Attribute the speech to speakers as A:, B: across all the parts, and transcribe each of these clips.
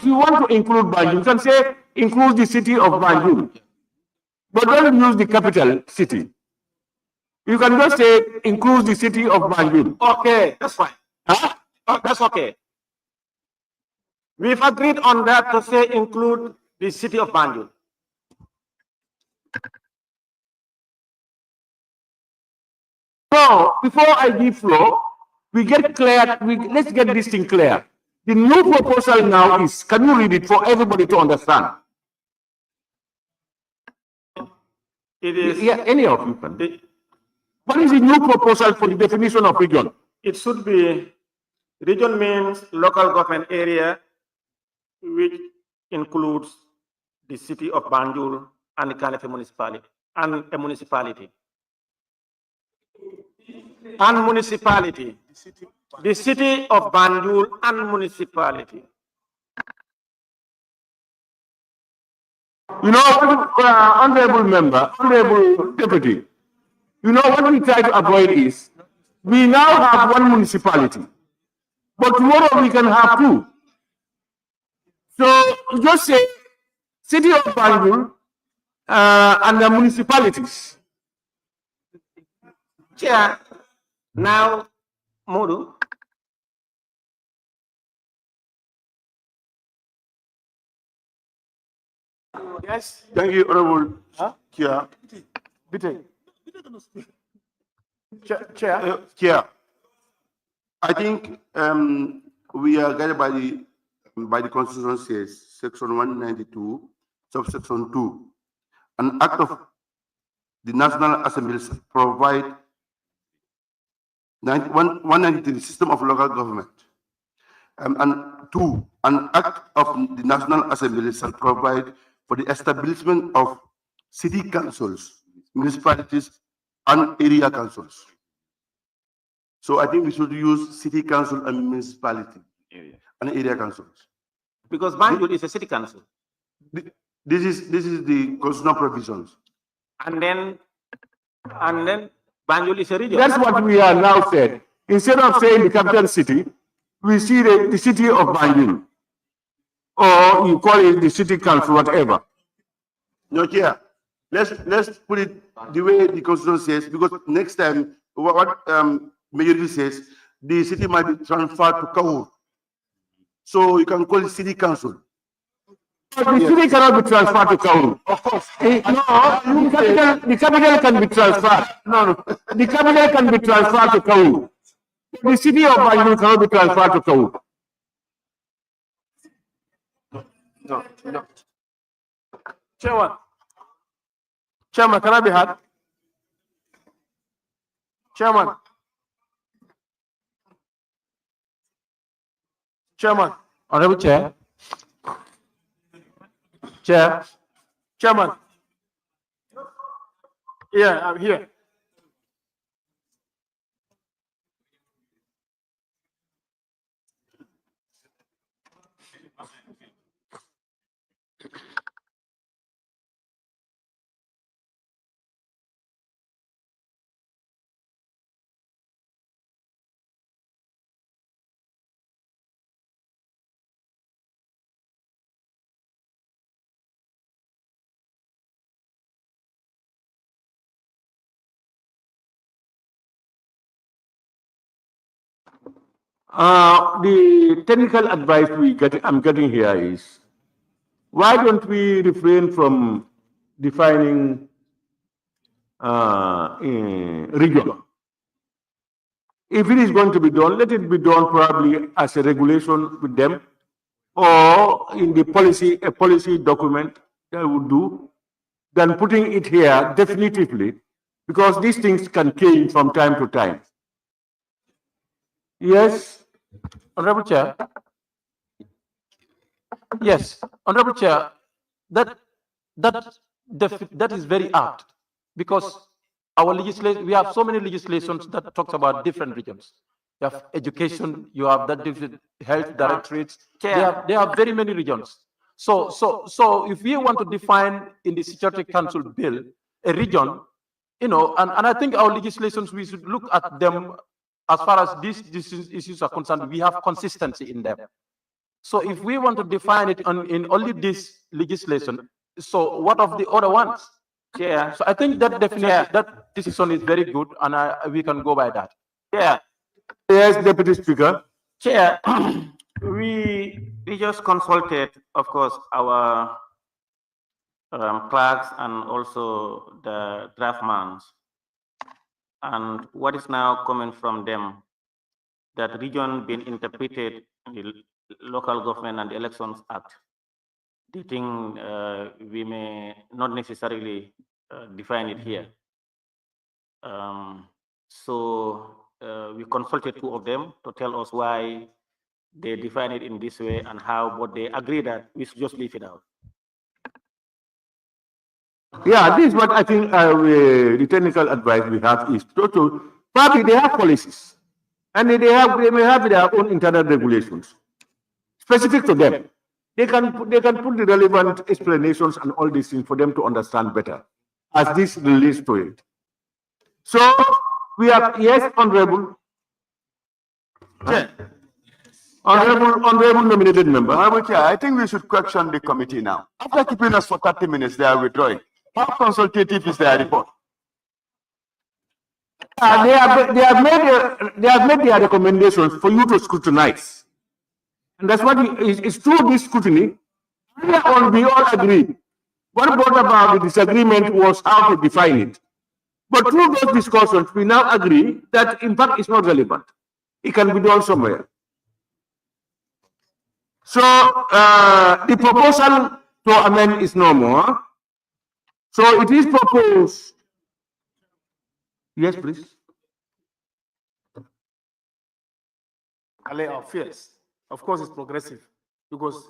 A: you want to include Banjul, you can say include the city of Banjul, but don't use the capital city. You can just say include the city of Banjul.
B: Okay, that's fine.
A: Huh?
B: Oh, that's okay. We've agreed on that to say include the city of Banjul.
A: So before I give floor, we get clear. Let's get this thing clear. The new proposal now is, can you read it for everybody to understand?
B: It is,
A: yeah, any of you can. What is the new proposal for the definition of region?
B: It should be, region means local government area which includes the city of Banjul and the Kanife municipality and a municipality. And municipality. The city of Banjul and municipality.
A: You know, honorable member, honorable deputy, you know what we try to avoid is, we now have one municipality, but tomorrow we can have two. So just say city of Banjul and the municipalities.
B: Chair, now, Modu.
A: Yes. Thank you, Honorable Chair.
C: Chair, I think we are guided by the Constitution says Section 192, subsection 2, an act of the National Assembly provide 193 system of local government, and 2, an act of the National Assembly shall provide for the establishment of city councils, municipalities, and area councils. So I think we should use city council and municipality and area councils.
B: Because Banjul is a city council.
C: This is the constitutional provisions.
B: And then Banjul is a region.
A: That's what we are now said. Instead of saying the capital city, we see the city of Banjul. Or you call it the city council, whatever.
C: No, Chair. Let's put it the way the Constitution says, because next time, what majority says, the city might be transferred to Kaur. So you can call it city council.
A: But the city cannot be transferred to Kauru.
C: Of course.
A: No, the capital can be transferred. No. The capital can be transferred to Kauru. The city of Banjul cannot be transferred to Kauru.
B: No. Chairman, can I be heard? Chairman.
A: Honorable Chair.
B: Chairman. Yeah, I'm here.
A: The technical advice I'm getting here is, why don't we refrain from defining region? If it is going to be done, let it be done probably as a regulation with them, or in the policy, a policy document that would do, than putting it here definitively, because these things can change from time to time. Yes.
D: Honorable Chair. Yes, Honorable Chair, that is very apt, because our legislation, we have so many legislations that talks about different regions. You have education, you have that different health directorates. There are very many regions. So if we want to define in the Security Council bill a region, and I think our legislations, we should look at them as far as these issues are concerned. We have consistency in them. So if we want to define it in only this legislation, so what of the other ones?
B: Chair,
D: So I think that definition,
B: Yeah.
D: that decision is very good, and we can go by that.
B: Chair,
A: Yes, Deputy Speaker.
B: Chair, we just consulted, of course, our clerks and also the draftmans. And what is now coming from them, that region being interpreted in the Local Government and Elections Act, they think we may not necessarily define it here. So we consulted two of them to tell us why they define it in this way and how, but they agree that we should just leave it out.
A: Yeah, this is what I think the technical advice we have is to probably they have policies and they may have their own internal regulations specific to them. They can put the relevant explanations and all these things for them to understand better as this relates to it. So we have, yes, honorable nominated member.
C: Honorable Chair, I think we should question the committee now. After keeping us for 30 minutes, they are withdrawing. How consultative is their report?
A: They have made their recommendations for you to scrutinize. And that's what it's through this scrutiny. We all agree. What brought about the disagreement was how to define it. But through those discussions, we now agree that in fact it's not relevant. It can be done somewhere. So the proposal to amend is no more. So it is proposed. Yes, please.
E: allay our fears. Of course, it's progressive because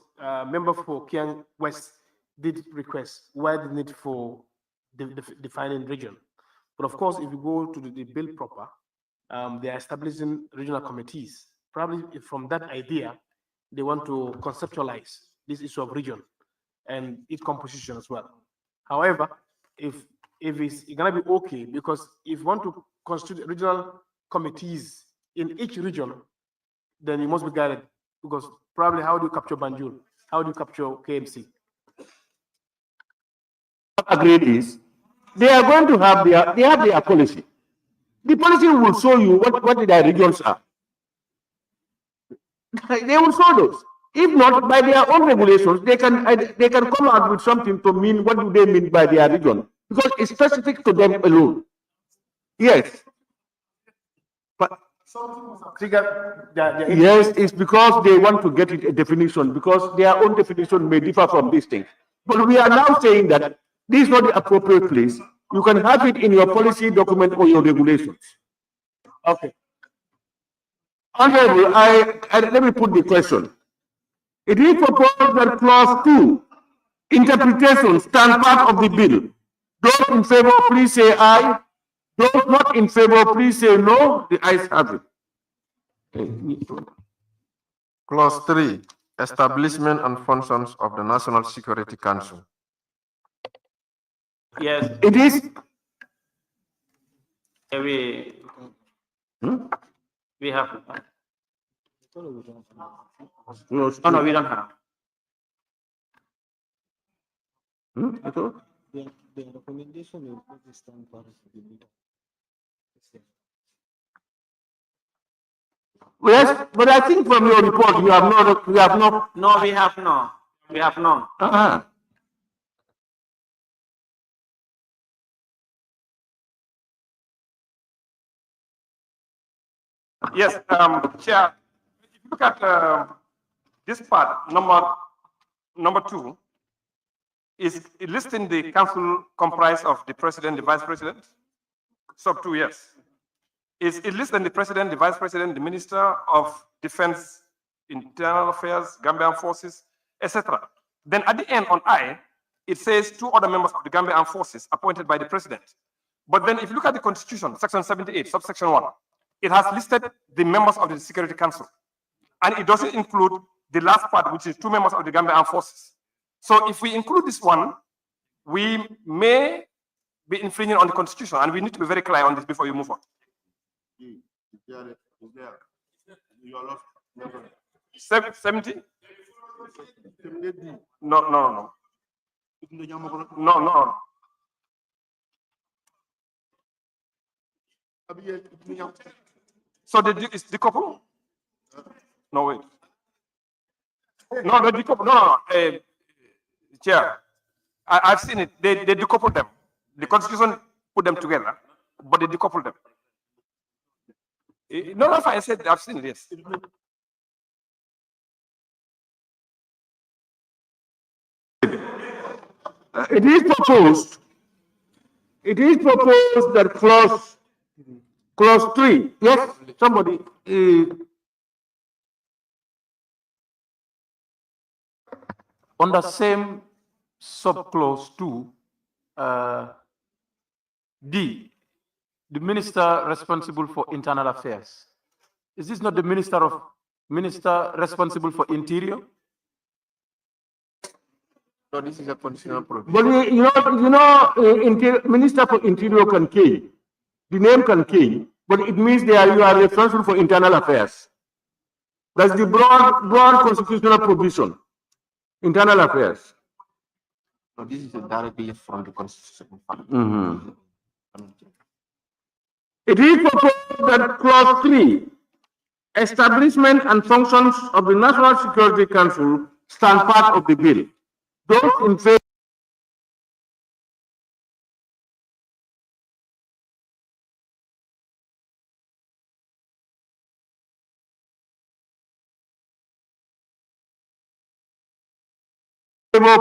E: member for Kiang West did request why the need for defining region. But of course, if you go to the bill proper, they are establishing regional committees. Probably from that idea, they want to conceptualize this issue of region and its composition as well. However, if it's gonna be okay, because if you want to constitute regional committees in each region, then you must be guided, because probably how do you capture Banjul? How do you capture KMC?
A: Agreed is they are going to have their policy. The policy will show you what their regions are. They will show those. If not, by their own regulations, they can come out with something to mean what do they mean by their region, because it's specific to them alone. Yes. But yes, it's because they want to get it a definition, because their own definition may differ from this thing. But we are now saying that this is not the appropriate place. You can have it in your policy document or your regulations. Okay. Honorable, let me put the question. It is proposed that clause 2, interpretation, stand part of the bill. Those in favor, please say aye. Those not in favor, please say no. The ayes have it.
F: Clause 3, establishment and functions of the National Security Council.
B: Yes,
A: It is.
B: we have.
A: No,
B: Oh no, we don't have.
A: At all?
G: The recommendation is stand part of the bill.
A: Yes, but I think from your report you have no.
B: No, we have no. We have none.
H: Yes, Chair, if you look at this part, number 2, is listing the council comprised of the president, the vice president, sub 2, yes. Is it listing the president, the vice president, the minister of defense, internal affairs, Gambian forces, etc. Then at the end on I, it says 2 other members of the Gambian forces appointed by the president. But then if you look at the constitution, section 78, subsection 1, it has listed the members of the Security Council. And it doesn't include the last part, which is 2 members of the Gambian forces. So if we include this one, we may be infringing on the constitution, and we need to be very clear on this before you move on. 70? No, no, no. No, no. So is the couple? No, wait. No, the decouple. No, Chair. I've seen it. They decouple them. The Constitution put them together, but they decouple them. No, that's why I said I've seen it. Yes.
A: It is proposed that clause 3, yes, somebody,
D: On the same subclause 2, D, the minister responsible for internal affairs. Is this not the minister responsible for interior?
F: No, this is a conditional provision.
A: but Minister for Interior can change. The name can change, but it means you are responsible for internal affairs. That's the broad constitutional provision. Internal affairs.
F: No, this is directly from the Constitution.
A: It is proposed that clause 3, establishment and functions of the National Security Council, stand part of the bill. Those in favor.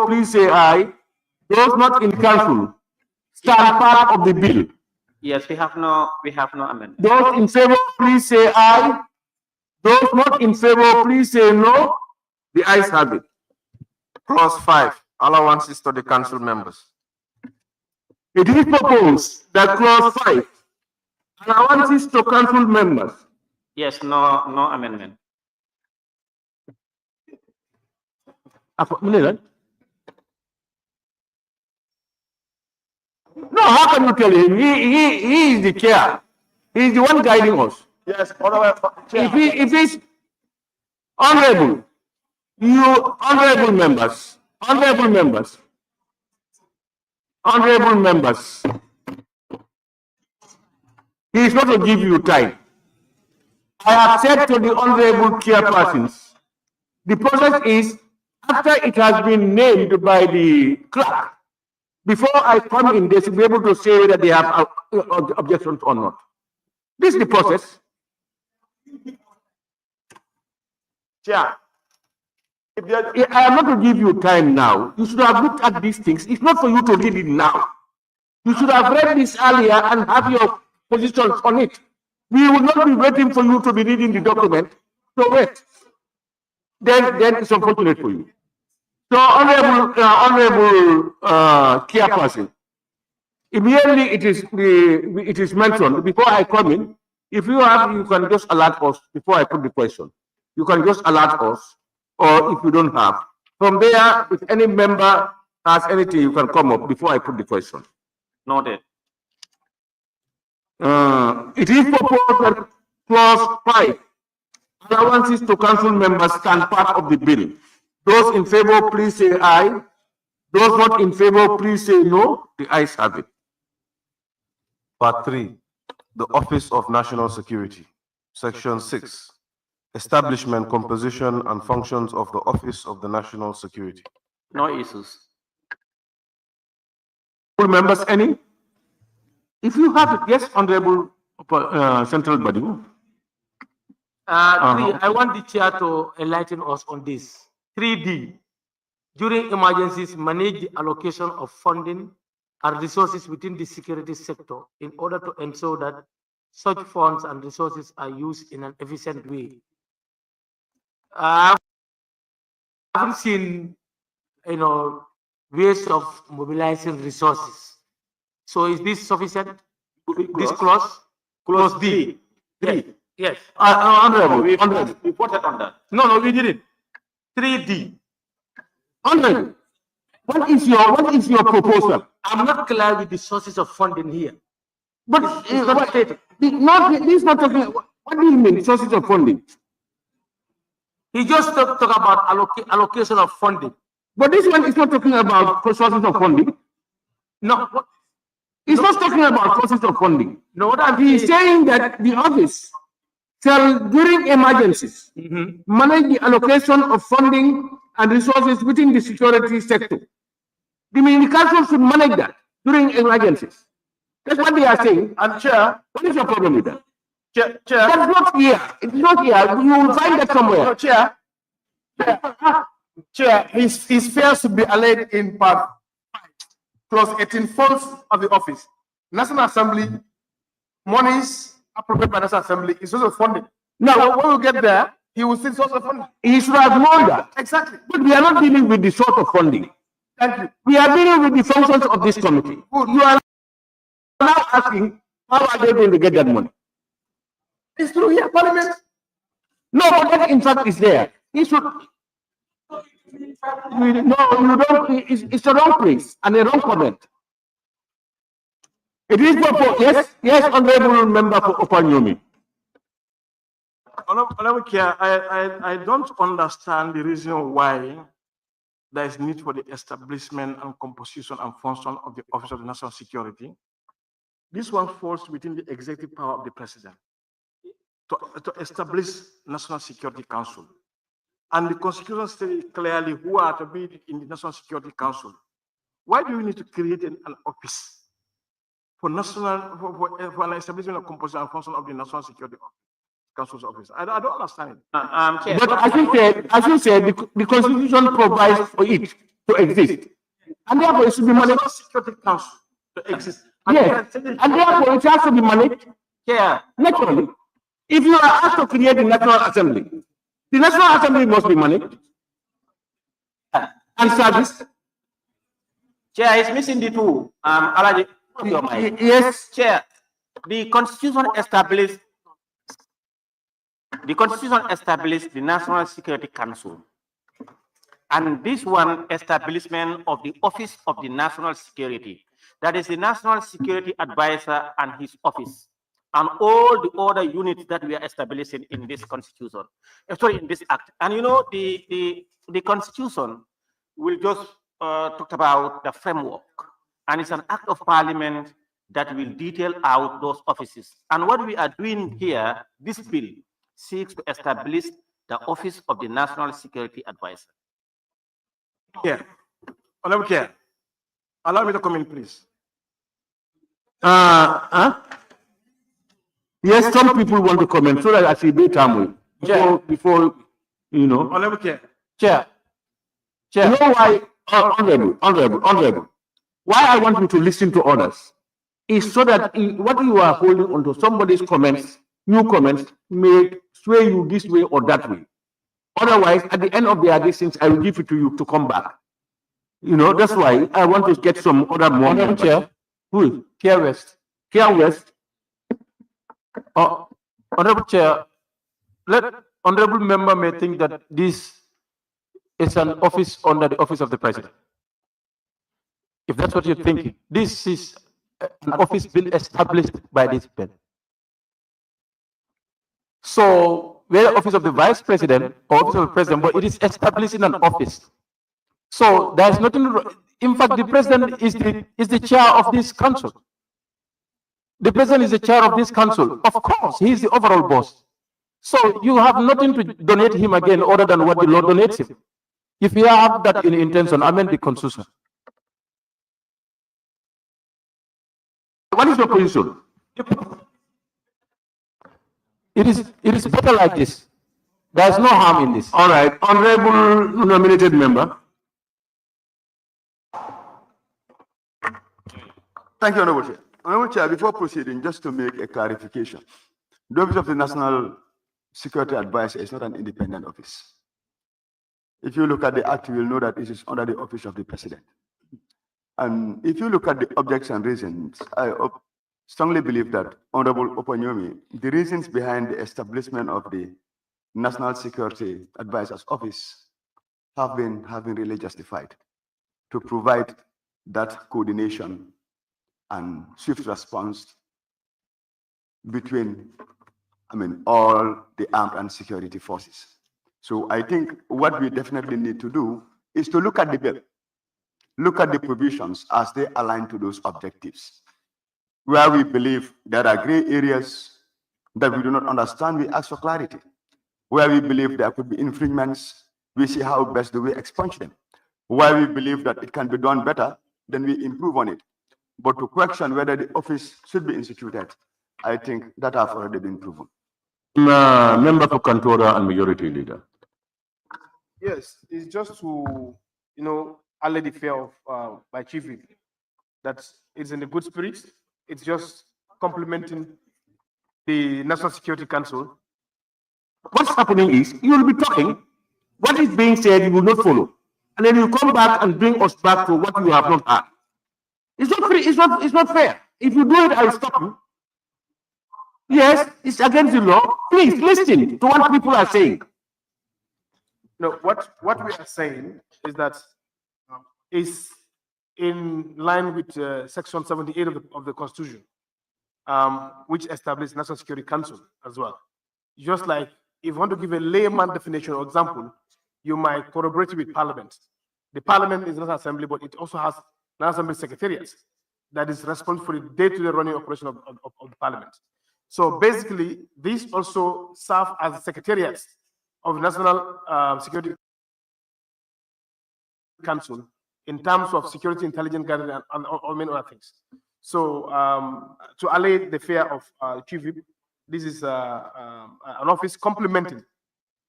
A: Please say aye. Those not in council, stand part of the bill.
B: Yes, we have no amendment.
A: Those in favor, please say aye. Those not in favor, please say no. The ayes have it.
F: Clause 5, allowances to the council members.
A: It is proposed that clause 5, allowances to council members.
B: Yes, no amendment.
A: No, how can you tell him? He is the chair. He is the one guiding us.
H: Yes.
A: If he's honorable, you honorable members, he is not to give you time. I have said to the honorable chairpersons, the process is after it has been named by the clerk. Before I come in, they should be able to say whether they have objections or not. This is the process.
H: Chair.
A: I am not to give you time now. You should have looked at these things. It's not for you to read it now. You should have read this earlier and have your positions on it. We will not be waiting for you to be reading the document. So wait. Then it's unfortunate for you. So, honorable chairperson, immediately it is mentioned before I come in. If you have, you can just alert us before I put the question. You can just alert us, or if you don't have, from there, if any member has anything, you can come up before I put the question.
B: Noted.
A: It is proposed that clause 5, allowances to council members, stand part of the bill. Those in favor, please say aye. Those not in favor, please say no. The ayes have it.
F: Part 3, the Office of National Security. Section 6, establishment, composition, and functions of the Office of the National Security.
B: No issues.
A: Members, any? If you have it, yes, honorable central body.
E: 3, I want the chair to enlighten us on this. 3D, during emergencies, manage the allocation of funding and resources within the security sector in order to ensure that such funds and resources are used in an efficient way. I haven't seen, ways of mobilizing resources. So is this sufficient? This clause? Clause D. 3. Yes.
A: Honorable,
B: We voted on that.
E: No, we didn't. 3D.
A: honorable. What is your proposal?
E: I'm not clear with the sources of funding here.
A: But
E: It's not stated.
A: this is not talking. What do you mean sources of funding? He just talk about allocation of funding. But this one is not talking about sources of funding. No, it's not talking about sources of funding. No, what he's saying that the office shall, during emergencies, manage the allocation of funding and resources within the security sector. The council should manage that during emergencies. That's what they are saying.
E: And Chair,
A: What is your problem with that?
E: Chair,
A: That's not here. It's not here. You will find that somewhere.
E: no, Chair, his fares should be allayed in part 5, clause 18 funds of the office. National Assembly, monies appropriated by National Assembly is also funding. Now, when we get there, he will see source of funding.
A: He should have known that.
E: Exactly.
A: But we are not dealing with the source of funding.
E: Thank you.
A: We are dealing with the functions of this committee. You are now asking, how are they going to get that money?
E: It's through here, Parliament.
A: No, but that in fact is there. He should. No, you don't. It's a wrong place and a wrong comment. It is for yes, honorable member for Opanyomi.
B: Honorable Chair, I don't understand the reason why there is need for the establishment and composition and function of the Office of the National Security. This one falls within the executive power of the president to establish National Security Council. And the Constitution states clearly who are to be in the National Security Council. Why do we need to create an office for an establishment of composition and function of the National Security Council's office? I don't understand it.
A: But as you said, the Constitution provides for it to exist, and therefore it should be managed.
B: National Security Council to exist.
A: Yes, and therefore it has to be managed.
B: Yeah.
A: Naturally, if you are asked to create the National Assembly, the National Assembly must be managed and serviced.
I: Chair is missing the two. Alaji, put your mic.
A: Yes.
I: Chair, the Constitution established the National Security Council, and this one establishment of the Office of the National Security, that is the National Security Advisor and his office, and all the other units that we are establishing in this Constitution, sorry, in this Act. And you know, the Constitution will just talk about the framework, and it's an Act of Parliament that will detail out those offices. And what we are doing here, this bill seeks to establish the Office of the National Security Advisor.
B: Yeah. Honorable Chair, allow me to come in, please.
A: Yes, some people want to comment so that I see time before you know.
B: Honorable Chair.
D: Chair.
A: You know why, honorable, why I want you to listen to others is so that what you are holding onto somebody's comments, new comments, may sway you this way or that way. Otherwise, at the end of their distance, I will give it to you to come back. You know, that's why I want to get some other more.
D: Honorable Chair.
A: Who?
D: Kia West.
A: Kia West.
D: Honorable Chair, honorable member may think that this is an office under the office of the president. If that's what you're thinking, this is an office been established by this bill. So, whether office of the vice president or office of the president, but it is established in an office. So there's nothing. In fact, the president is the chair of this council. The president is the chair of this council. Of course, he is the overall boss. So you have nothing to donate him again other than what the Lord donates him. If you have that in intention, amend the constitution.
A: What is your position?
D: It is better like this. There is no harm in this.
A: All right, honorable nominated member.
C: Thank you, Honorable Chair. Honorable Chair, before proceeding, just to make a clarification, the Office of the National Security Advisor is not an independent office. If you look at the Act, you will know that this is under the office of the President. And if you look at the objects and reasons, I strongly believe that Honorable Opanyomi, the reasons behind the establishment of the National Security Advisor's Office have been really justified to provide that coordination and swift response between, all the armed and security forces. So I think what we definitely need to do is to look at the bill, look at the provisions as they align to those objectives. Where we believe there are gray areas that we do not understand, we ask for clarity. Where we believe there could be infringements, we see how best do we expunge them. Where we believe that it can be done better, then we improve on it. But to question whether the office should be instituted, I think that have already been proven.
A: Member for Kantora and Majority Leader.
E: Yes, it's just to, allay the fear of my chief whip that it's in a good spirit. It's just complementing the National Security Council.
A: What's happening is you will be talking, what is being said, you will not follow. And then you come back and bring us back to what you have not heard. It's not free, it's not fair. If you do it, I will stop you. Yes, it's against the law. Please listen to what people are saying.
E: No, what we are saying is that is in line with Section 78 of the Constitution, which establishes National Security Council as well. Just like if you want to give a layman definition or example, you might corroborate with Parliament. The Parliament is not an assembly, but it also has an assembly secretariat that is responsible for the day-to-day running operation of the Parliament. So basically, these also serve as secretariats of National Security Council in terms of security intelligence gathering and many other things. So to allay the fear of Chief Whip, this is an office complementing,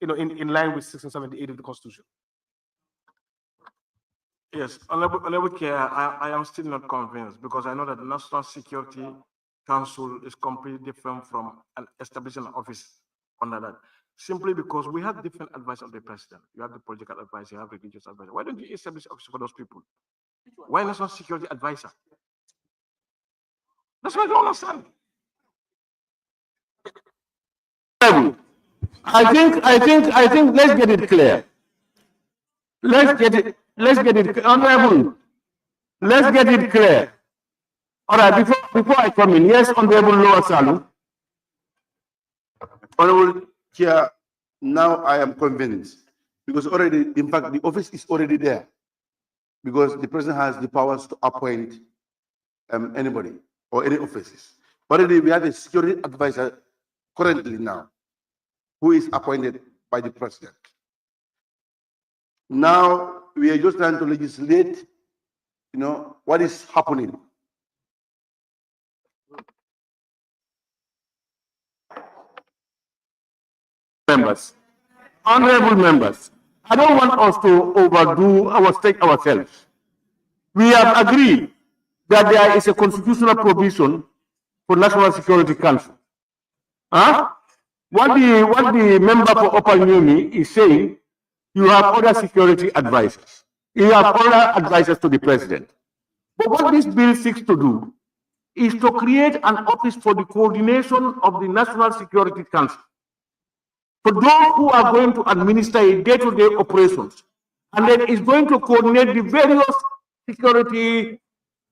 E: in line with Section 78 of the Constitution.
B: Yes, Honorable Chair, I am still not convinced because I know that the National Security Council is completely different from establishing an office under that. Simply because we have different advice of the president. You have the political advisor, you have religious advisor. Why don't you establish office for those people? Why national security advisor? That's what I don't understand.
A: I think let's get it clear. Let's get it honorable. Let's get it clear. All right, before I come in, yes, Honorable Lower Salu.
C: Honorable Chair, now I am convinced because already, in fact, the office is already there because the president has the powers to appoint anybody or any offices. Already, we have a security advisor currently now who is appointed by the president. Now, we are just trying to legislate, what is happening.
A: Members, honorable members, I don't want us to overdo ourselves. We have agreed that there is a constitutional provision for National Security Council. What the member for Upper Numi is saying, you have other security advisors. You have other advisors to the president. But what this bill seeks to do is to create an office for the coordination of the National Security Council. For those who are going to administer day-to-day operations, and then is going to coordinate the various security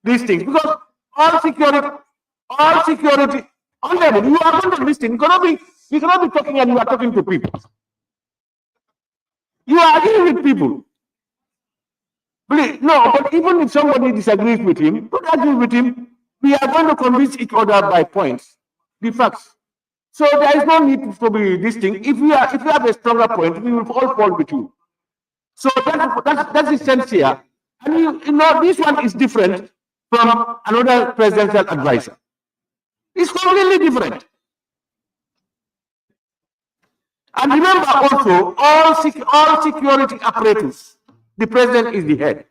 A: these things. Because all security, honorable, you are going to listen. You cannot be talking and you are talking to people. You are arguing with people. Please, no, but even if somebody disagrees with him, don't argue with him. We are going to convince each other by points, the facts. So there is no need to be this thing. If you have a stronger point, we will all fall with you. So that's the sense here. And this one is different from another presidential advisor. It's completely different. And remember also, all security apparatus, the president is the head.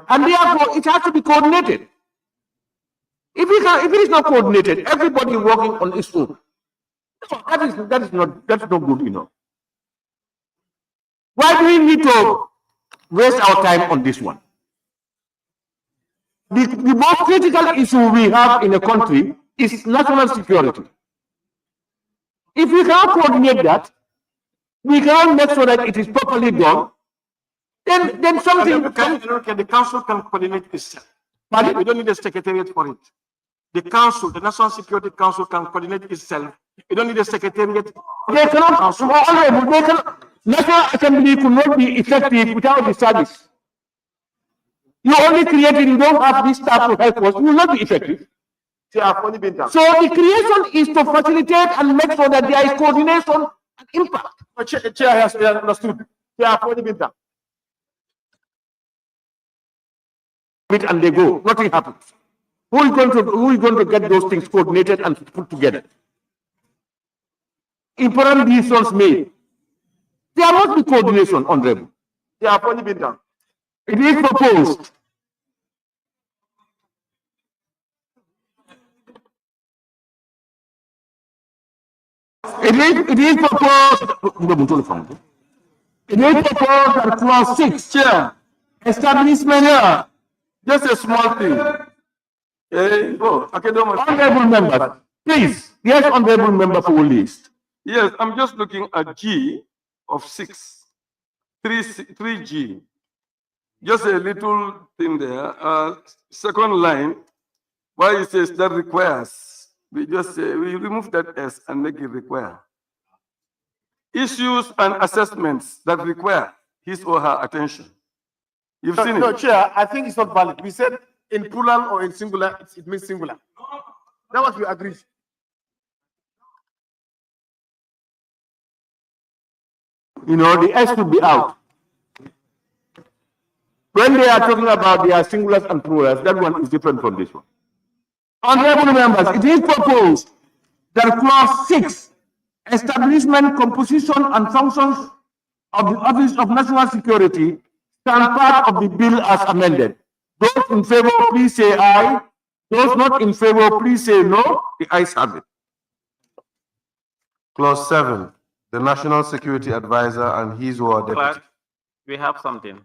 A: And therefore, it has to be coordinated. If it is not coordinated, everybody working on its own. No, that's not good enough. Why do we need to waste our time on this one? The most critical issue we have in a country is national security. If we cannot coordinate that, we cannot make sure that it is properly done, then something...
B: The council can coordinate itself.
A: Pardon?
B: We don't need a secretariat for it. The council, the National Security Council, can coordinate itself
A: You don't need a secretariat. They cannot, honorable, they cannot, National Assembly could not be effective without the service. You only create it, you don't have this staff to help us, you will not be effective. So the creation is to facilitate and make sure that there is coordination and impact.
B: The chair has understood. Chair, for the bill.
A: And they go, nothing happens. Who is going to get those things coordinated and put together? Important decisions made. There must be coordination, honorable.
B: Chair, for the bill.
A: It is proposed. It is proposed. It is proposed that clause 6, chair, establishment,
F: Just a small thing.
A: honorable members, please, yes, honorable member for list.
F: Yes, I'm just looking at G of 6, 3G. Just a little thing there. Second line, why it says that requires. We just say, we remove that S and make it require. Issues and assessments that require his or her attention. You've seen
E: No,
F: it?
E: Chair, I think it's not valid. We said in plural or in singular, it means singular. That was we agreed.
A: You know, the S should be out. When they are talking about their singulars and plurals, that one is different from this one. Honorable members, it is proposed that clause 6, establishment, composition, and functions of the Office of National Security stand part of the bill as amended. Those in favor, please say aye. Those not in favor, please say no. The ayes have it.
F: Clause 7, the National Security Advisor and his or her deputy.
I: Clerk, we have something.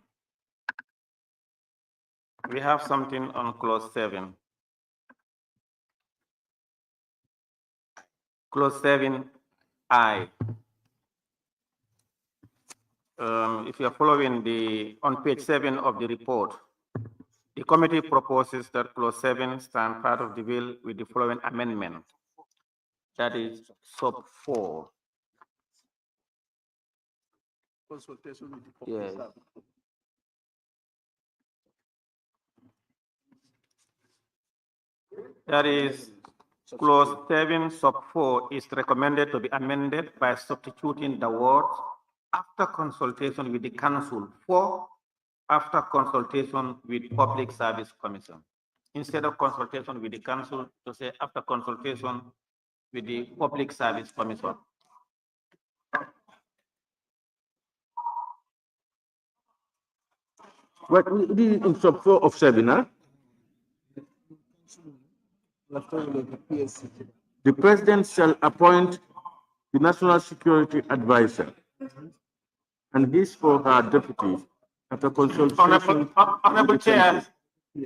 I: We have something on clause 7. Clause 7I. If you are following on page 7 of the report, the committee proposes that clause 7 stand part of the bill with the following amendment. That is sub 4.
E: Consultation with the
I: Yes. That is clause 7 sub 4 is recommended to be amended by substituting the words after consultation with the council for after consultation with Public Service Commission. Instead of consultation with the council, to say after consultation with the Public Service Commission.
A: But it is in sub 4 of 7, huh? The president shall appoint the National Security Advisor and his or her deputy after consultation.
I: Honorable Chair,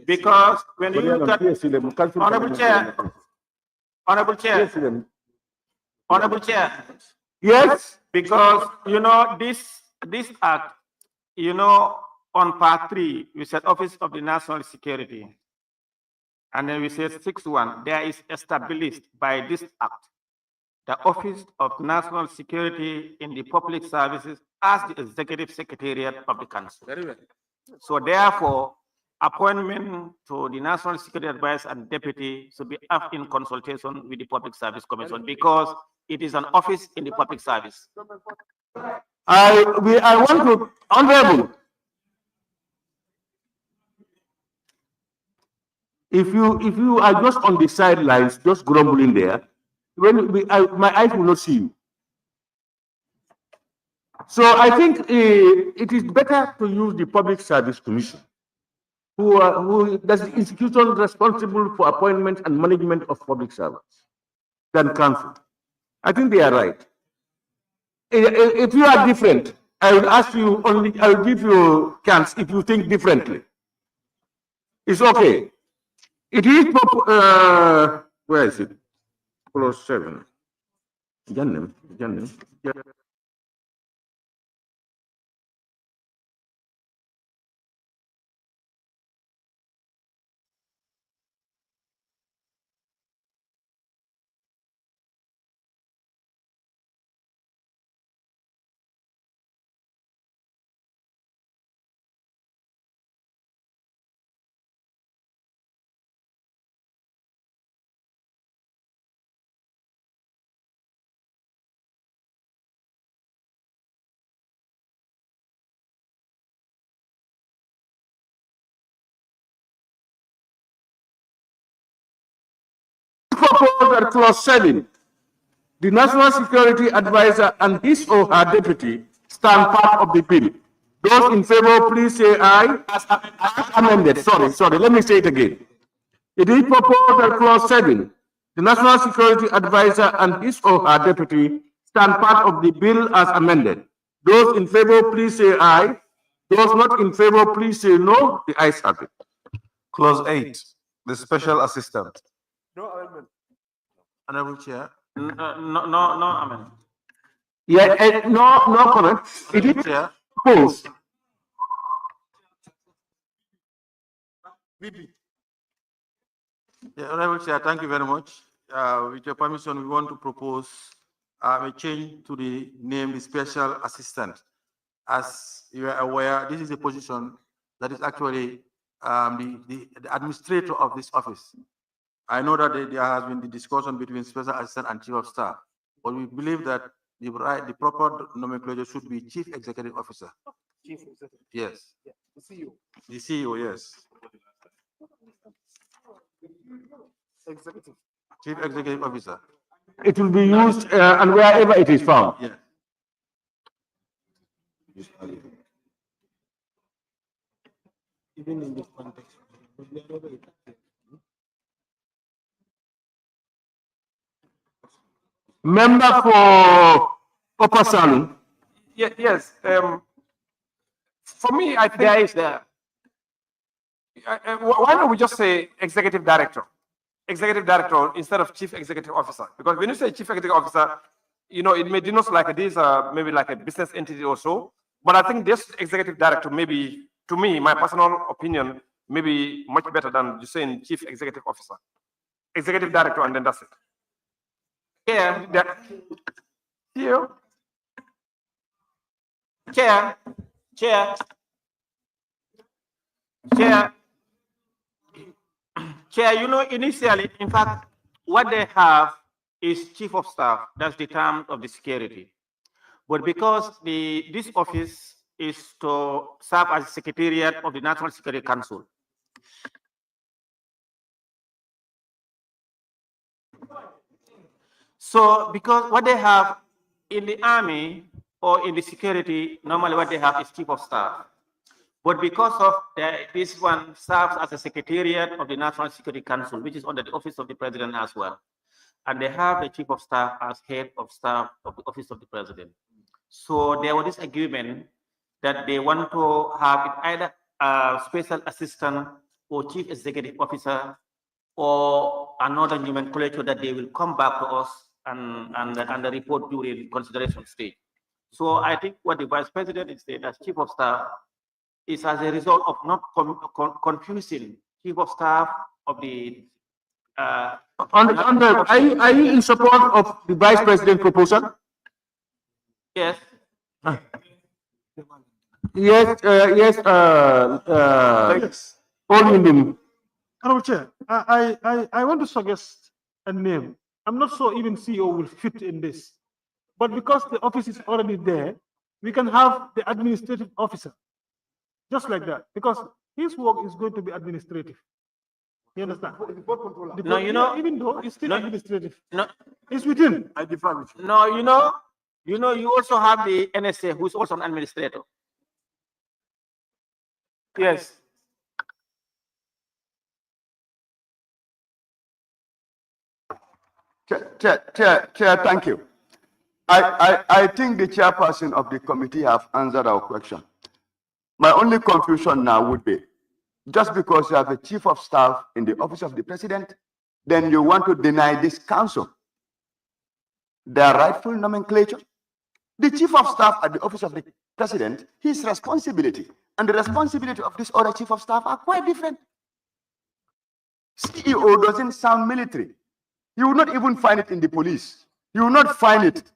I: because when you look at Honorable Chair,
A: Yes,
I: because you know this act, you know, on part 3 we said Office of the National Security, and then we said 6.1 there is established by this act the Office of National Security in the Public Services as the Executive Secretariat of the Council.
E: Very well.
I: So therefore, appointment to the National Security Advisor and Deputy should be in consultation with the Public Service Commission because it is an office in the public service.
A: I want to, honorable. If you are just on the sidelines, just grumbling there, my eyes will not see you. So I think it is better to use the Public Service Commission, who that's the institution responsible for appointment and management of public servants, than council. I think they are right. If you are different, I will ask you only. I will give you a chance if you think differently. It's okay. It is where is it? Clause 7. propose that clause 7, the National Security Advisor and his or her deputy stand part of the bill. Those in favor, please say aye. As amended. Sorry, let me say it again. It is proposed that clause 7, the National Security Advisor and his or her deputy stand part of the bill as amended. Those in favor, please say aye. Those not in favor, please say no. The ayes have it.
J: Clause 8, the special assistant.
D: Honorable Chair.
I: No amendment.
A: Yeah, no comment. It is
D: Chair.
A: proposed.
D: Yeah, Honorable Chair, thank you very much. With your permission, we want to propose a change to the name, the special assistant. As you are aware, this is a position that is actually the administrator of this office. I know that there has been the discussion between special assistant and chief of staff, but we believe that the proper nomenclature should be chief executive officer.
E: Chief Executive.
D: Yes.
E: Yeah, the CEO.
D: The CEO, yes.
E: Executive.
D: Chief executive officer.
A: It will be used and wherever it is found.
D: Yes.
G: Even in this context.
A: Member for Upper Salu.
H: Yes. For me, I think
I: There is the
H: why don't we just say executive director? Executive director instead of chief executive officer. Because when you say chief executive officer, it may denote like this, maybe like a business entity or so. But I think this executive director, maybe to me, my personal opinion, maybe much better than just saying chief executive officer. Executive director, and then that's it.
I: chair,
H: Here,
I: chair, chair, chair. Chair, initially, in fact, what they have is chief of staff. That's the term of the security. But because this office is to serve as secretariat of the National Security Council. So because what they have in the army or in the security, normally what they have is chief of staff. But because of this one serves as a secretariat of the National Security Council, which is under the office of the president as well. And they have the chief of staff as head of staff of the office of the president. So there was this agreement that they want to have it either a special assistant or chief executive officer or another nomenclature that they will come back to us and report during the consideration stage. So I think what the vice president is saying as chief of staff is as a result of not confusing chief of staff of the
A: Are you in support of the vice president proposal?
I: yes.
A: Yes, yes, Honorable
E: Chair, I want to suggest a name. I'm not sure even CEO will fit in this. But because the office is already there, we can have the administrative officer. Just like that. Because his work is going to be administrative. You understand?
I: No,
E: even though it's still administrative.
I: No,
E: It's within.
A: I differ with you.
I: no, you also have the NSA, who's also an administrator.
E: Yes.
C: Chair, thank you. I think the chairperson of the committee have answered our question. My only confusion now would be, just because you have a chief of staff in the office of the president, then you want to deny this council their rightful nomenclature? The chief of staff at the office of the president, his responsibility and the responsibility of this other chief of staff are quite different. CEO doesn't sound military. You will not even find it in the police. You will not find it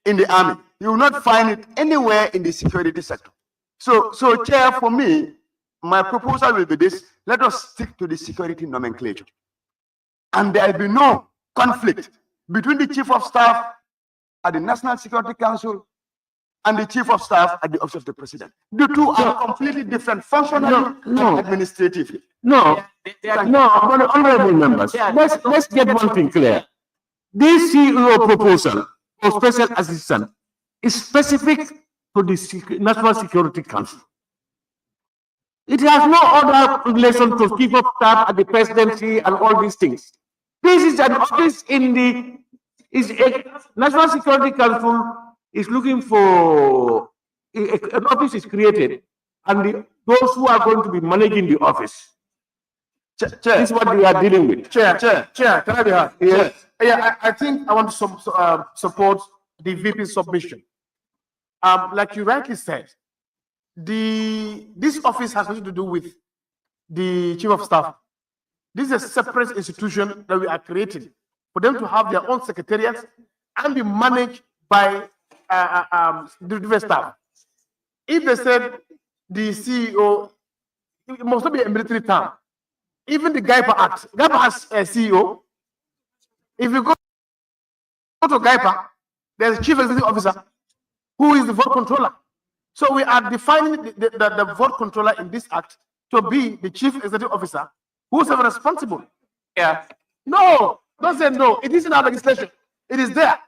C: in the army. You will not find it anywhere in the security sector. So Chair, for me, my proposal will be this: let us stick to the security nomenclature. And there will be no conflict between the chief of staff at the National Security Council and the chief of staff at the office of the president. The two are completely different functionally and administratively.
A: No, honorable members, let's get one thing clear. this CEO proposal for special assistant is specific to the National Security Council. It has no other relation to chief of staff at the presidency and all these things. This is an office in the National Security Council is looking for an office is created, and those who are going to be managing the office. This is what we are dealing with.
E: Chair, can I be heard?
A: Yes.
E: Yeah, I think I want to support the VP submission. Like you rightly said, this office has nothing to do with the chief of staff. This is a separate institution that we are creating for them to have their own secretariat and be managed by the different staff. If they said the CEO, it must not be a military term. Even the GAIPA Act, GAIPA has a CEO. If you go to GAIPA, there's a chief executive officer who is the vote controller. So we are defining the vote controller in this act to be the chief executive officer who's responsible.
I: Yeah.
E: No, don't say no. It is in our legislation. It is there.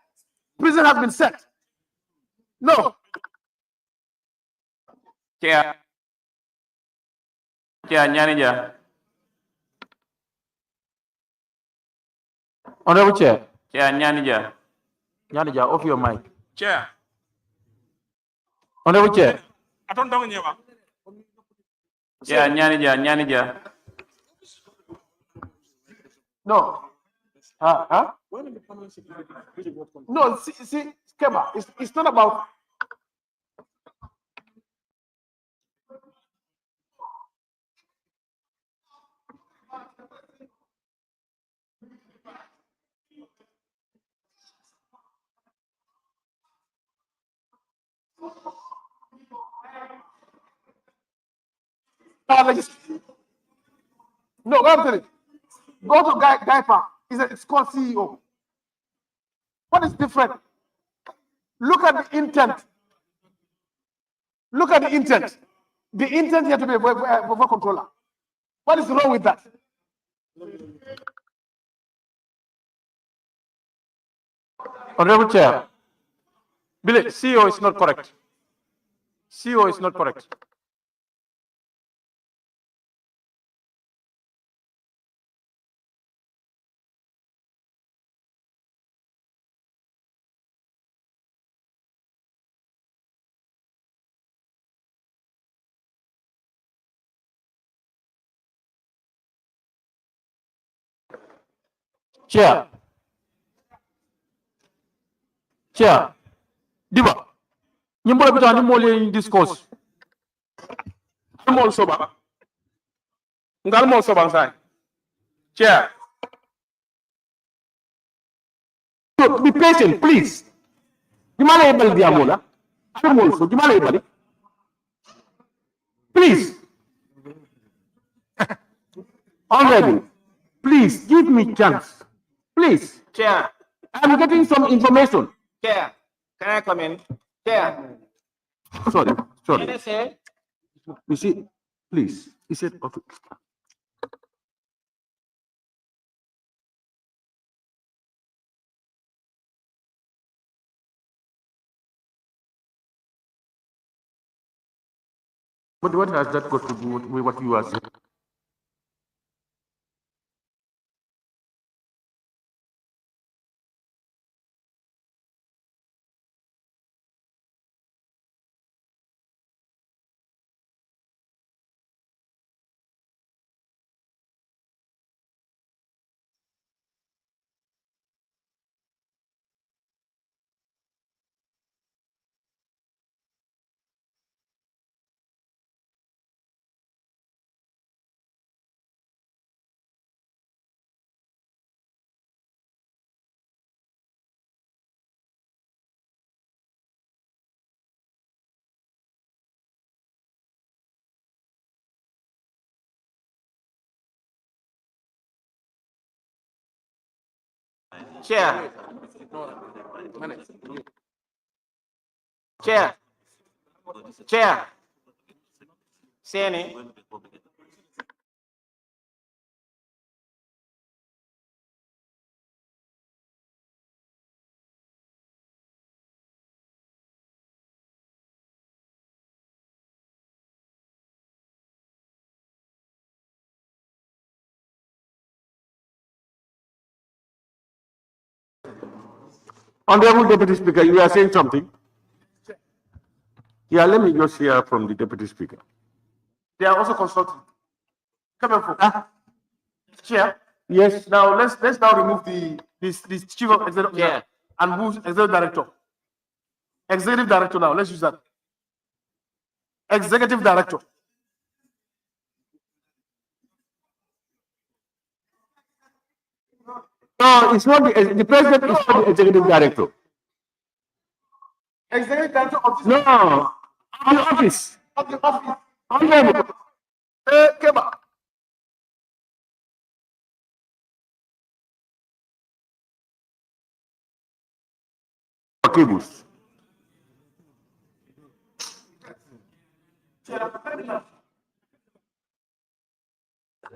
E: Prison has been set. No.
I: Chair. Chair Nyanija.
D: Honorable Chair.
I: Chair Nyanija.
D: Nyanija, off your mic.
H: Chair.
D: Honorable Chair.
H: I don't know anyone.
I: Chair Nyanija.
E: No. No, see, Kema, it's not about. No, go to it. Go to GAIPA. It's called CEO. What is different? Look at the intent. Look at the intent. The intent here to be a vote controller. What is wrong with that?
D: Honorable Chair. Billy, CEO is not correct. CEO is not correct. Chair. Diba. Nyimbo bita ni mole in discourse.
H: I'm also back. I'm also back. Chair.
A: So be patient, please. Gimana ebal dia mola? I'm also. Gimana ebal? Please. Already. Please give me chance. Please.
I: Chair.
A: I'm getting some information.
I: Chair. Can I come in? Chair.
A: Sorry.
I: Can I say?
A: You see, please. He said, okay. But what has that got to do with what you are saying?
I: Chair. Chair. Chair. Seni.
A: Honorable Deputy Speaker, you are saying something? Yeah, let me just hear from the Deputy Speaker.
E: They are also consulting. Come on, folks. Chair.
A: Yes.
E: Now let's now remove this chief of executive
I: Yeah.
E: and move executive director. Executive director now. Let's use that. Executive director.
A: No, it's not the president is not the executive director.
E: Executive director of this
A: No, the office.
E: of the office.
A: Honorable.
E: Keba.
A: Cables.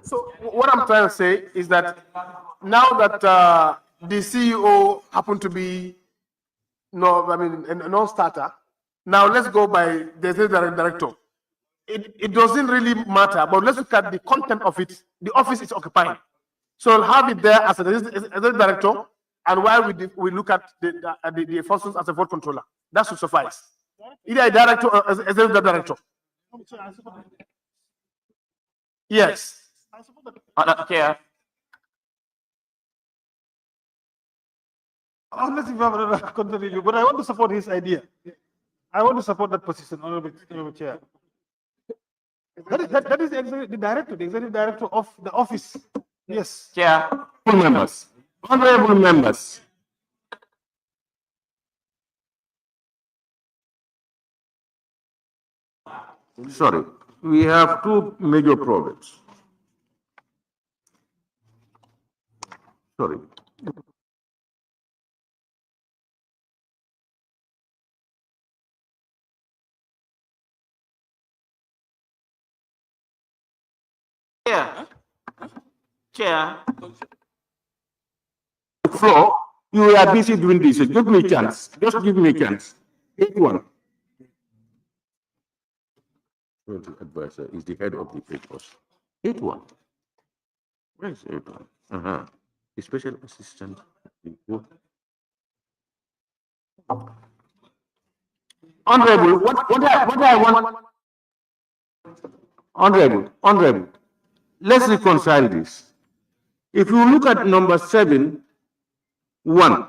E: So what I'm trying to say is that now that the CEO happened to be a non-starter, now let's go by the executive director. It doesn't really matter, but let's look at the content of it. The office is occupying. So I'll have it there as a executive director, and while we look at the functions as a vote controller. That should suffice. Either a director or executive director. Yes.
I: Chair.
G: Unless if you have another contrary, but I want to support his idea. I want to support that position, Honorable Chair. That is the director, the executive director of the office. Yes.
I: Chair.
A: Honorable members. Honorable members. Sorry, we have two major problems. Sorry.
I: Chair. Chair.
A: Floor, you are busy doing this. Give me a chance. Just give me a chance. 8-1. Advisor is the head of the papers. 8-1. Where is 8-1? The special assistant. Honorable, what I want. Honorable, let's reconcile this. If you look at number 7, 1.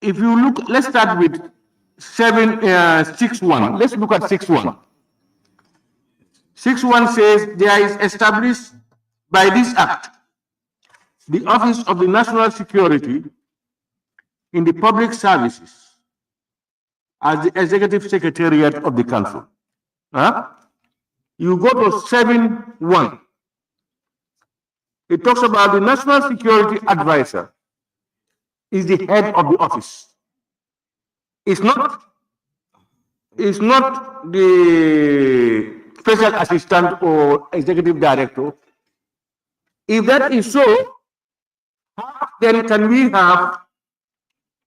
A: If you look, let's start with 6-1. Let's look at 6-1. 6-1 says there is established by this act the Office of the National Security in the Public Services as the Executive Secretariat of the Council. You go to 7-1. It talks about the National Security Advisor is the head of the office. It's not the special assistant or executive director. If that is so, then can we have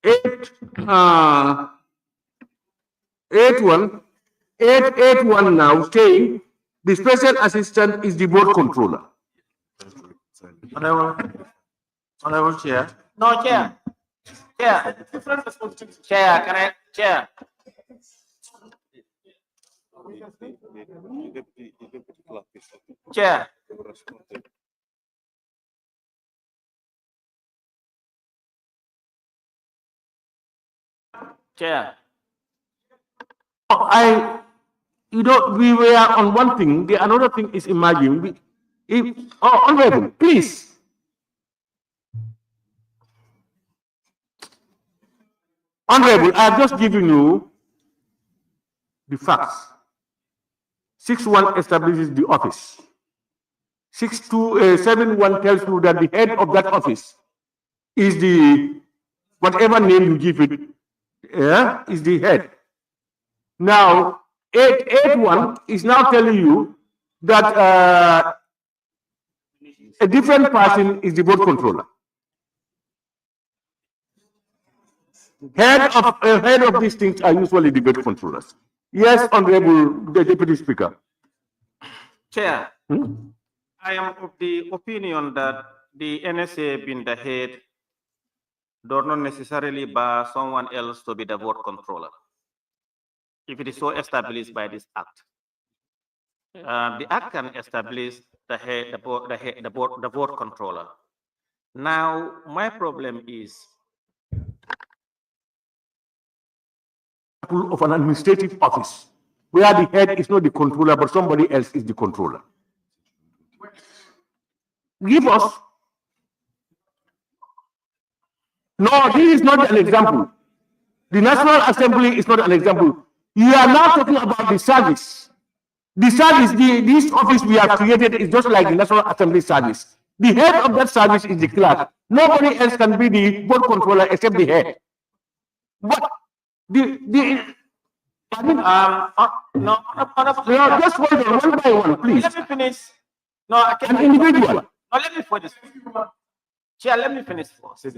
A: 8-1 now saying the special assistant is the board controller.
J: Honorable Chair.
I: No, Chair. Chair. Chair, can I? Chair. Chair. Chair.
A: We were on one thing, the another thing is imagine. Honorable, please. Honorable, I've just given you the facts. 6-1 establishes the office. 7-1 tells you that the head of that office is the, whatever name you give it, is the head. Now, 8-1 is now telling you that a different person is the board controller. Head of these things are usually the board controllers. Yes, Honorable the Deputy Speaker.
I: Chair. I am of the opinion that the NSA being the head does not necessarily bar someone else to be the vote controller, if it is so established by this act. The act can establish the head, the vote controller. Now, my problem is
A: Of an administrative office where the head is not the controller, but somebody else is the controller. Give us. No, this is not an example. The National Assembly is not an example. You are now talking about the service. The service, this office we have created is just like the National Assembly service. The head of that service is the clerk. Nobody else can be the board controller except the head. But I mean,
I: no,
A: just hold on one by one, please.
I: let me finish. No, I
A: An
I: can't.
A: individual.
I: No, let me finish. Chair, let me finish first.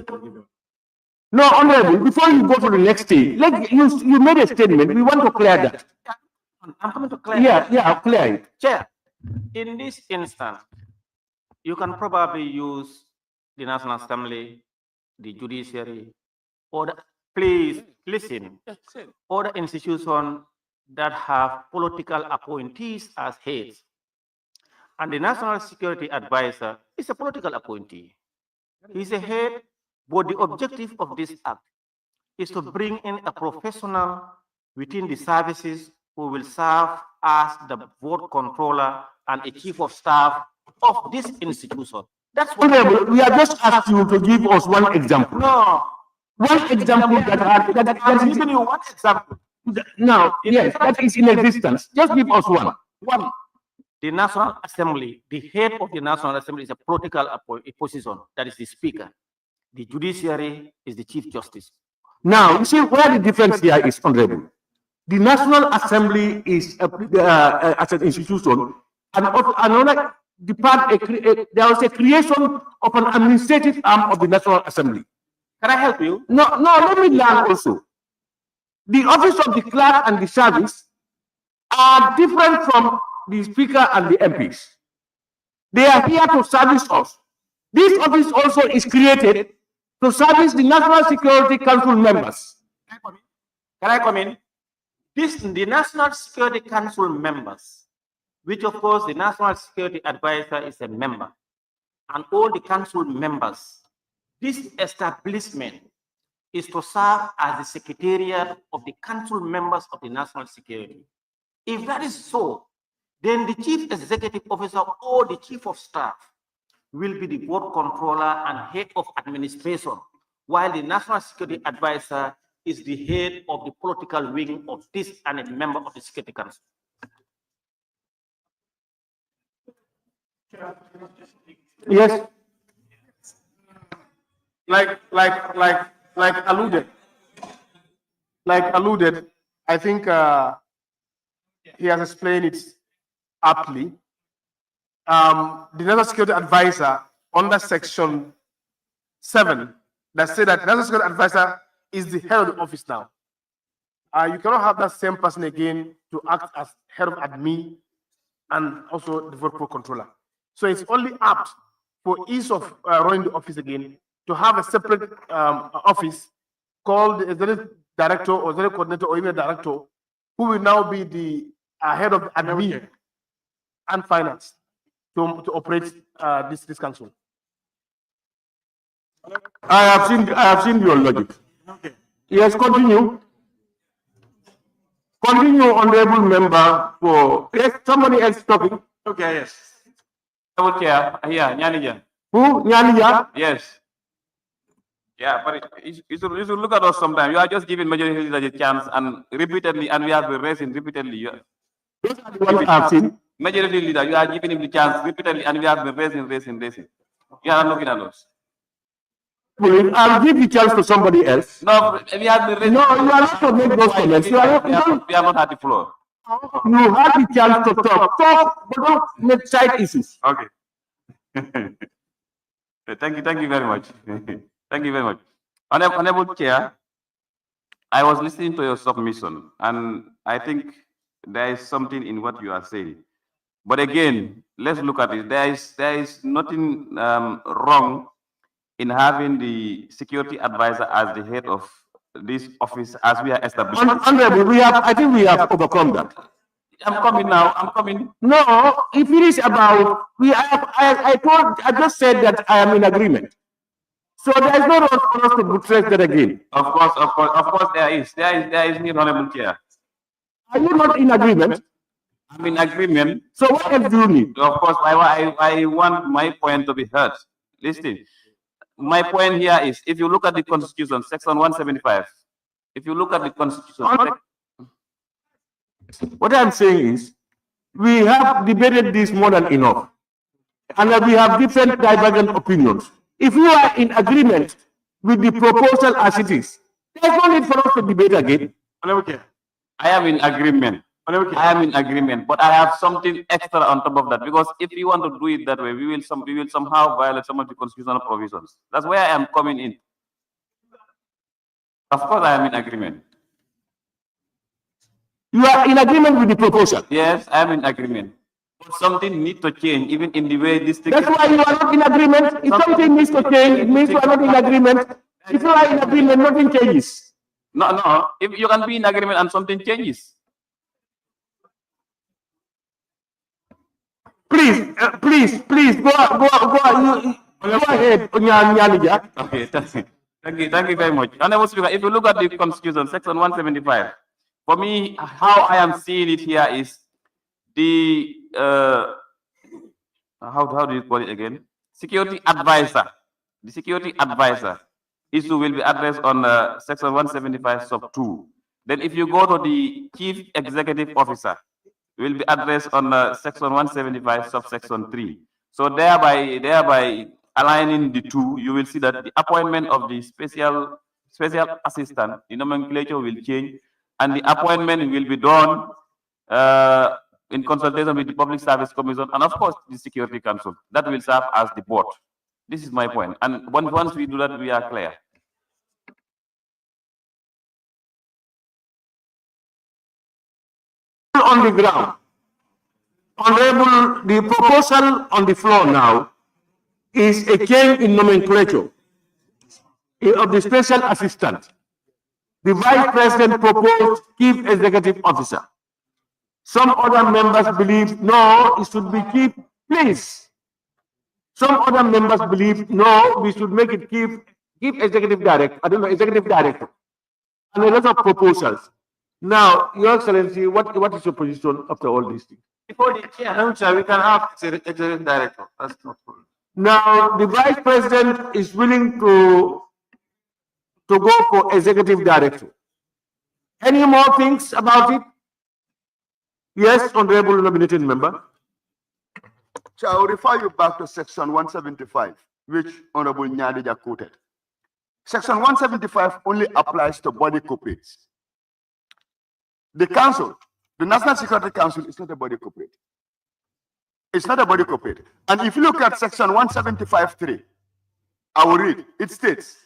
A: No, Honorable, before you go to the next stage, you made a statement. We want to clear that.
I: I'm coming to clear.
A: Yeah, clear it.
I: Chair, in this instance, you can probably use the National Assembly, the judiciary, or please listen, or the institutions that have political appointees as heads. And the National Security Advisor is a political appointee. He's a head, but the objective of this act is to bring in a professional within the services who will serve as the vote controller and a chief of staff of this institution. That's what.
A: Honorable, we have just asked you to give us one example.
I: No.
A: One example
I: I'm giving you one example.
A: Now, yes, that is in existence. Just give us one.
I: One, the National Assembly, the head of the National Assembly is a political position, that is the Speaker. The judiciary is the Chief Justice.
A: Now, you see where the difference here is, Honorable. The National Assembly is as an institution, and another there was a creation of an administrative arm of the National Assembly.
I: Can I help you?
A: No, let me learn also. The office of the clerk and the service are different from the Speaker and the MPs. They are here to service us. This office also is created to service the National Security Council members.
I: Can I come in? The National Security Council members, which of course the National Security Advisor is a member, and all the council members, this establishment is to serve as the secretariat of the council members of the national security. If that is so, then the chief executive officer or the chief of staff will be the board controller and head of administration, while the National Security Advisor is the head of the political wing of this and a member of the Security Council.
A: Yes.
E: Like alluded, I think he has explained it aptly. The National Security Advisor under Section 7 that said that National Security Advisor is the head of the office now. You cannot have that same person again to act as head of admin and also the vote pro controller. So it's only apt for ease of running the office again to have a separate office called the executive director or executive coordinator or even a director who will now be the head of admin and finance to operate this council.
A: I have seen your logic.
G: Okay.
A: Yes, continue. Continue, honorable member. For yes, somebody else talking.
H: Okay, yes. Double chair, yeah, Nyanija.
A: Who? Nyanya?
H: Yes. Yeah, but you should look at us sometime. You are just giving majority leader a chance and repeatedly, and we have been raising repeatedly.
A: Those are the ones I've seen.
H: Majority leader, you are giving him the chance repeatedly, and we have been raising. You are not looking at us.
A: I'll give the chance to somebody else.
H: No, we have been raising.
A: No, you are not to make those comments. You are not.
H: We have not had the floor.
A: You have the chance to talk, but don't make side issues.
H: Okay. Thank you very much. Thank you very much. Honorable Chair, I was listening to your submission, and I think there is something in what you are saying.
K: But again, let's look at it. There is nothing wrong in having the security advisor as the head of this office as we are established.
A: Honorable, I think we have overcome that.
K: I'm coming now. I'm coming.
A: No, if it is about, I just said that I am in agreement. So there is no room for us to buttress that again.
K: Of course, there is need, Honorable Chair.
A: Are you not in agreement?
K: I'm in agreement.
A: So what else do you need?
K: Of course, I want my point to be heard. Listen, my point here is, if you look at the Constitution, Section 175, if you look at the Constitution,
A: what I'm saying is, we have debated this more than enough, and we have different divergent opinions. If you are in agreement with the proposal as it is, there's no need for us to debate again.
K: I am in agreement. I am in agreement, but I have something extra on top of that, because if you want to do it that way, we will somehow violate some of the constitutional provisions. That's where I am coming in. Of course, I am in agreement.
A: You are in agreement with the proposal?
K: Yes, I am in agreement. But something needs to change, even in the way this thing.
A: That's why you are not in agreement. If something needs to change, it means you are not in agreement. If you are in agreement, nothing changes.
K: No. If you can be in agreement and something changes.
A: Please, go ahead.
K: Okay, thank you very much. Honorable Speaker, if you look at the Constitution, Section 175, for me, how I am seeing it here is the how do you call it again? Security advisor. The security advisor issue will be addressed on Section 175 sub 2. Then if you go to the chief executive officer, will be addressed on Section 175 subsection 3. So thereby aligning the two, you will see that the appointment of the special assistant, the nomenclature will change, and the appointment will be done in consultation with the Public Service Commission and of course the Security Council. That will serve as the board. This is my point. And once we do that, we are clear.
A: On the ground, Honorable, the proposal on the floor now is a change in nomenclature of the special assistant. The vice president proposed chief executive officer. Some other members believe no, it should be chief, please. Some other members believe no, we should make it chief executive director. I don't know, executive director. And a lot of proposals. Now, Your Excellency, what is your position after all these things?
C: Before the chair, we can have executive director. That's not problem.
A: Now, the vice president is willing to go for executive director. Any more things about it? Yes, Honorable nominated member.
C: So I will refer you back to Section 175, which Honorable Nyadija quoted. Section 175 only applies to body corporates. The council, the National Security Council, is not a body corporate. It's not a body corporate. And if you look at Section 175.3, I will read. It states,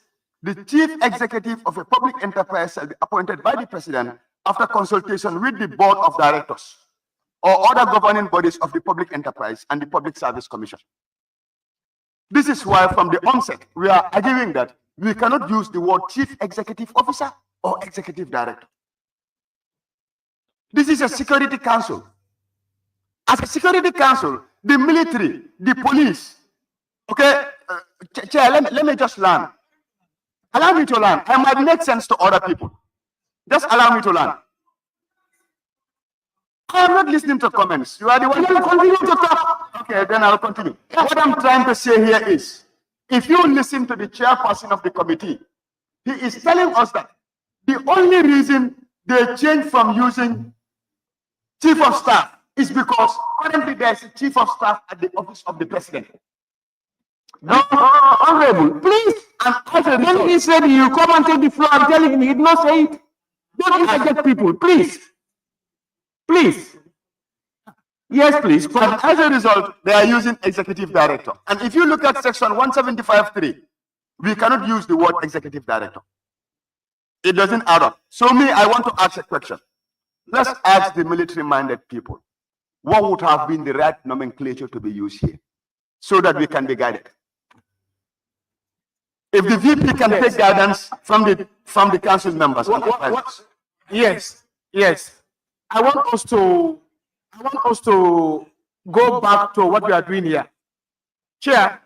C: the chief executive of a public enterprise shall be appointed by the president after consultation with the board of directors or other governing bodies of the public enterprise and the Public Service Commission. This is why from the onset, we are arguing that we cannot use the word chief executive officer or executive director. This is a security council. As a security council, the military, the police, okay, Chair, let me just learn. Allow me to learn. I might make sense to other people. Just allow me to learn. I am not listening to comments. You are the one who continue to talk. Okay, then I'll continue. What I'm trying to say here is, if you listen to the chairperson of the committee, he is telling us that the only reason they changed from using chief of staff is because currently there is a chief of staff at the office of the president.
A: No, Honorable, please. And when he said you come and take the floor, I'm telling him, he did not say it. Don't interject people, please. Please. Yes, please.
C: And as a result, they are using executive director. And if you look at Section 175.3, we cannot use the word executive director. It doesn't add up. So me, I want to ask a question. Let's ask the military-minded people. what would have been the right nomenclature to be used here so that we can be guided. If the VP can take guidance from the council members.
E: Yes, yes. I want us to go back to what we are doing here. Chair,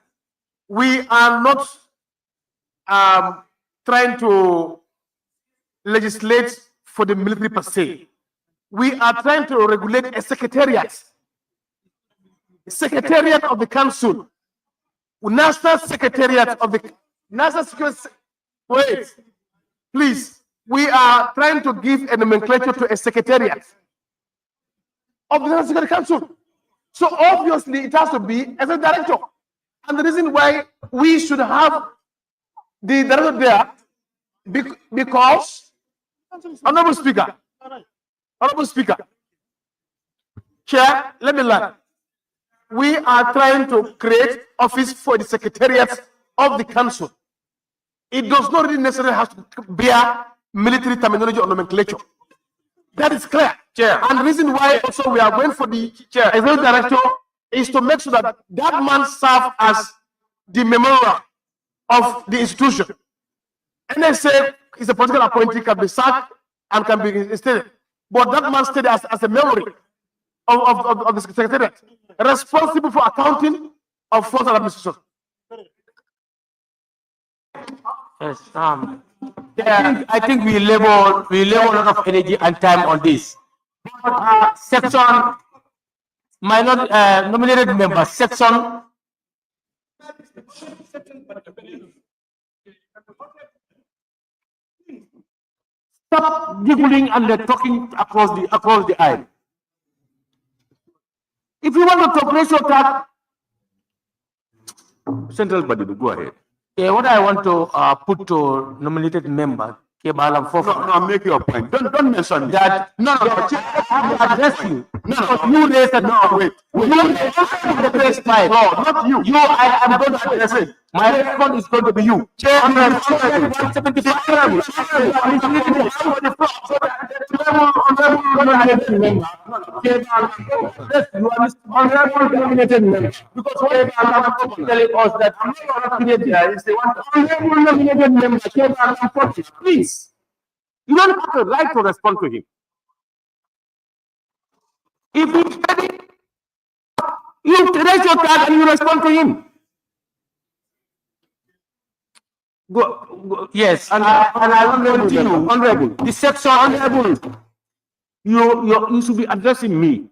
E: we are not trying to legislate for the military per se. We are trying to regulate a secretariat of the council, national secretariat of the national security. Wait, please. We are trying to give a nomenclature to a secretariat of the National Security Council. So obviously it has to be as a director. And the reason why we should have the director there, because, Honorable Speaker, Chair, let me learn. We are trying to create office for the secretariat of the council. It does not really necessarily have to bear military terminology or nomenclature. That is clear.
I: Chair.
E: And the reason why also we are going for the executive director is to make sure that that man serves as the memorial of the institution. NSA is a political appointee, can be sacked and can be instated. But that man stayed as a memory of the secretariat, responsible for accounting of force and administration.
D: Yes, I think we labor a lot of energy and time on this. But, section minor nominated members, section stop giggling and talking across the aisle. If you want to talk, raise your card.
A: Central body, go ahead.
D: Yeah, what I want to put to nominated member,
C: No, make your point. Don't mention
D: that. No, I address you. No, you raised it.
C: No, wait.
D: You raised the first time.
C: No, not you.
D: I am going to address it. My response is going to be you. Chair,
A: Please, you don't have the right to respond to him. If he's ready, you raise your card and you respond to him. Go, yes, and I will continue. Honorable, the section, honorable, you should be addressing me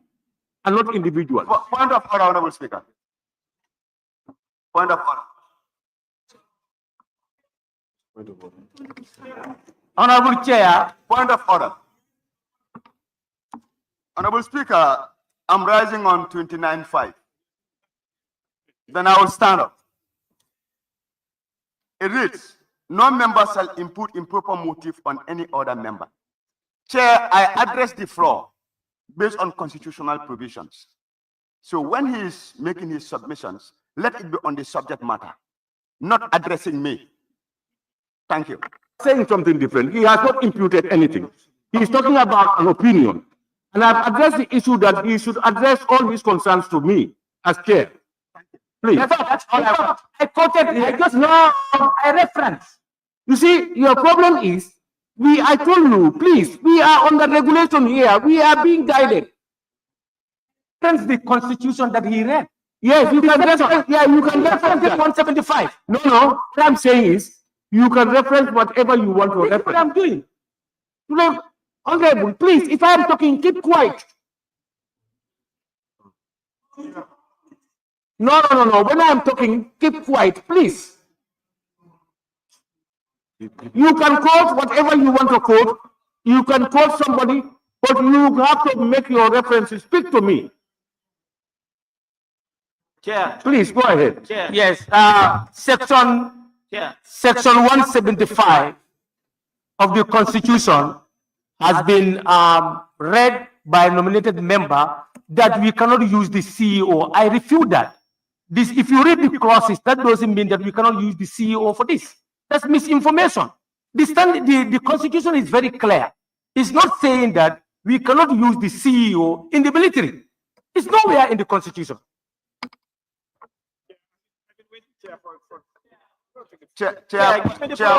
A: and not individual.
C: Point of order, Honorable Speaker. Point of order.
D: Honorable Chair.
C: Point of order. Honorable Speaker, I'm rising on 29.5. Then I will stand up. It reads, no member shall impute improper motive on any other member. Chair, I address the floor based on constitutional provisions. So when he is making his submissions, let it be on the subject matter, not addressing me. Thank you.
A: Saying something different. He has not imputed anything. He is talking about an opinion. And I've addressed the issue that he should address all his concerns to me as chair. Please.
D: That's all I want. I quoted, I just know a reference.
A: You see, your problem is, I told you, please, we are on the regulation here. We are being guided.
D: That's the constitution that he read.
A: Yes, you can reference, you can reference
D: 175.
A: No, what I'm saying is, you can reference whatever you want to reference.
D: What I'm doing.
A: Honorable, please, if I am talking, keep quiet. No. When I am talking, keep quiet, please. You can quote whatever you want to quote. You can quote somebody, but you have to make your references. Speak to me.
I: Chair.
A: Please, go ahead.
I: Chair.
D: Yes, section 175 of the Constitution has been read by a nominated member that we cannot use the CEO. I refute that. If you read the clauses, that doesn't mean that we cannot use the CEO for this. That's misinformation. The Constitution is very clear. It's not saying that we cannot use the CEO in the military.
A: It's nowhere in the constitution.
C: Chair,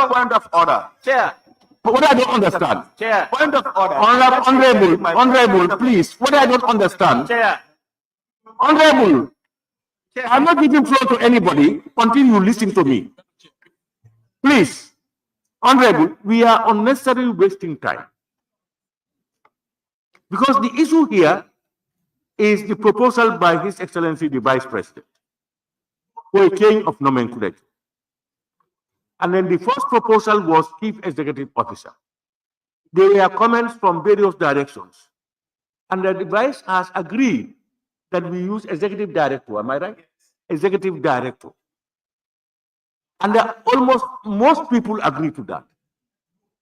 C: point of order.
I: Chair,
A: What I don't understand.
I: Chair,
C: Point of order.
A: Honorable, please, what I don't understand.
I: Chair,
A: Honorable, I'm not giving floor to anybody until you listen to me. Please, Honorable, we are unnecessarily wasting time. Because the issue here is the proposal by His Excellency the Vice President for a change of nomenclature. And then the first proposal was Chief Executive Officer. There were comments from various directions. And the Vice has agreed that we use Executive Director, am I right? Executive Director. And almost most people agree to that.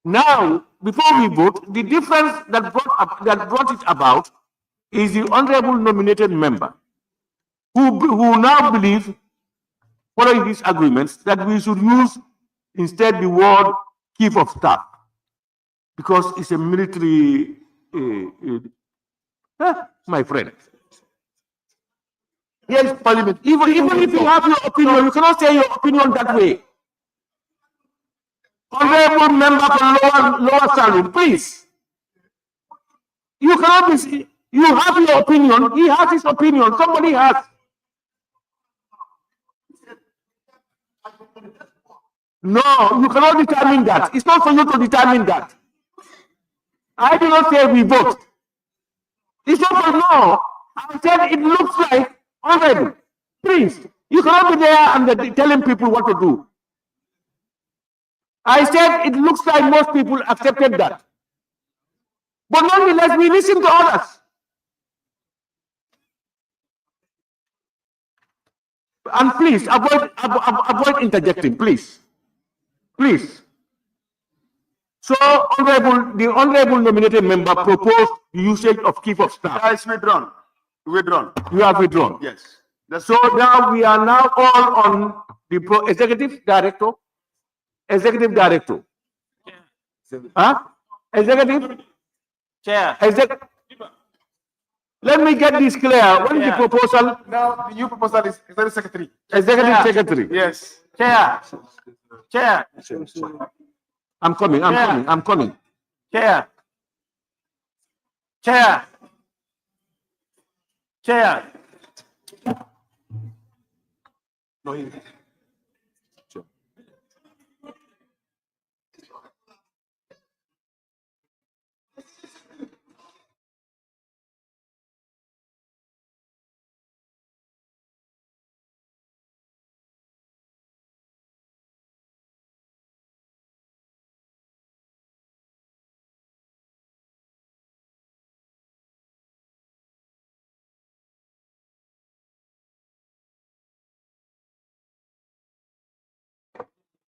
A: Now, before we vote, the difference that brought it about is the honorable nominated member who now believes, following these agreements, that we should use instead the word Chief of Staff because it's a military, my friend. Yes, Parliament. Even if you have your opinion, you cannot say your opinion that way. Honorable member for lower Salem, please. You cannot be. You have your opinion. He has his opinion. Somebody has. No, you cannot determine that. It's not for you to determine that. I do not say we vote. It's not for no. I said it looks like honorable. Please, you cannot be there and telling people what to do. I said it looks like most people accepted that. But nonetheless, we listen to others. And please, avoid interjecting, please. Please. So, the honorable nominated member proposed the usage of Chief of Staff.
C: Guys, withdrawn. Withdrawn.
A: You have withdrawn.
C: Yes.
A: So now we are now all on the Executive Director. Executive Director. Huh? Executive?
I: Chair.
A: Let me get this clear. What is the proposal?
G: Now, the new proposal is Executive Secretary.
A: Executive Secretary.
G: Yes.
I: Chair. Chair.
A: I'm coming.
I: Chair. Chair. Chair.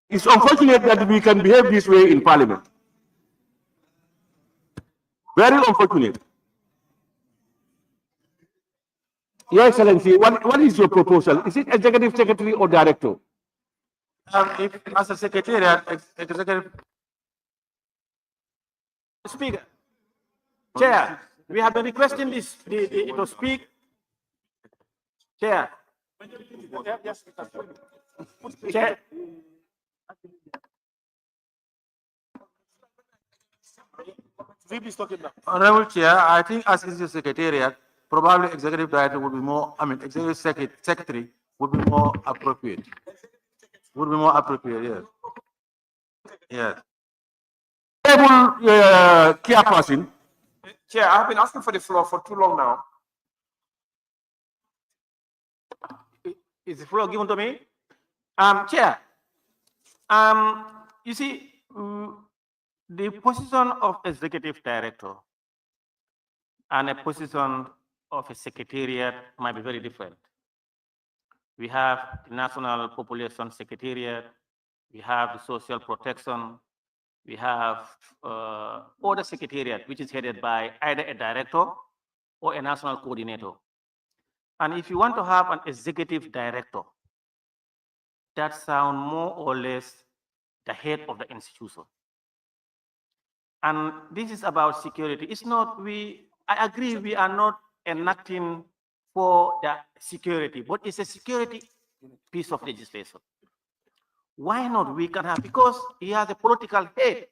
A: It's unfortunate that we can behave this way in Parliament. Very unfortunate. Your Excellency, what is your proposal? Is it Executive Secretary or Director?
I: If as a secretariat, executive speaker, Chair, we have been requesting this to speak. Chair. Chair.
G: VP is talking now.
J: Honorable Chair, I think as is the Secretariat, probably Executive Director would be more, Executive Secretary would be more appropriate. Would be more appropriate, yes.
A: Yes. Chairperson.
H: Chair, I've been asking for the floor for too long now.
I: Is the floor given to me? Chair, you see, the position of executive director and a position of a secretariat might be very different. We have the National Population Secretariat, we have the Social Protection, we have other secretariat, which is headed by either a director or a national coordinator. And if you want to have an executive director, that sounds more or less the head of the institution. And this is about security. It's not, I agree, we are not enacting for the security, but it's a security piece of legislation. Why not we can have, because he has a political head,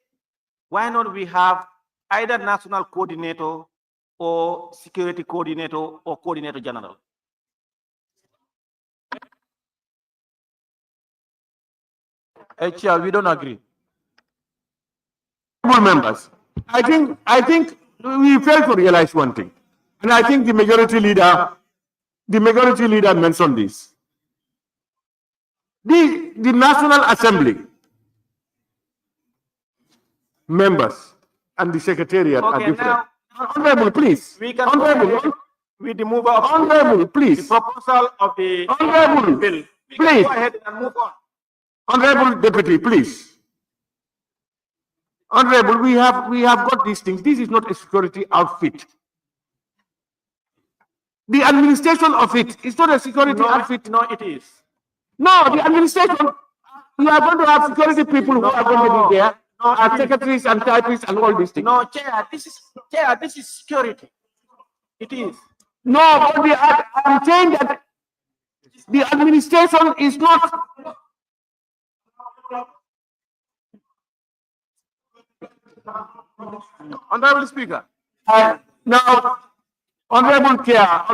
I: why not we have either national coordinator or security coordinator or coordinator general?
D: Chair, we don't agree.
A: Members, I think we fail to realize one thing, and I think the majority leader mentioned this. The National Assembly members and the Secretariat are
I: Okay,
A: different.
I: now
A: Honorable, please.
I: we can go
A: Honorable,
I: ahead with the move of
A: Honorable,
I: the
A: please.
I: proposal of the
A: Honorable,
I: bill. We
A: please.
I: can go ahead and move on.
A: Honorable Deputy, please. Honorable, we have got these things. This is not a security outfit. The administration of it is not a security outfit.
I: No, it is.
A: No, the administration, you are going to have security people who are going to be there, secretaries and typists and all these things.
I: No, Chair, this is security. It is.
A: No, but I'm saying that the administration is not.
F: Honorable Speaker.
A: Now, Honorable Chair,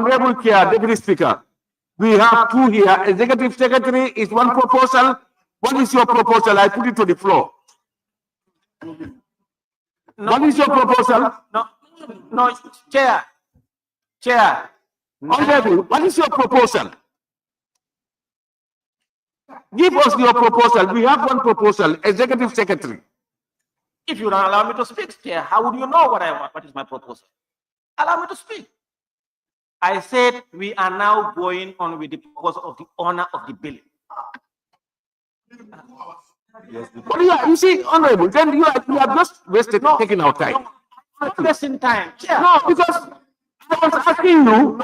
A: Deputy Speaker, we have two here. Executive Secretary is one proposal. What is your proposal? I put it to the floor. What is your proposal?
I: No, Chair.
A: Honorable, what is your proposal? Give us your proposal. We have one proposal, Executive Secretary.
I: If you don't allow me to speak, Chair, how would you know what I want? What is my proposal? Allow me to speak. I said we are now going on with the proposal of the owner of the bill.
A: But you see, Honorable, then you have just wasted taking our time.
I: Not wasting time. Chair.
A: No, because I was asking you,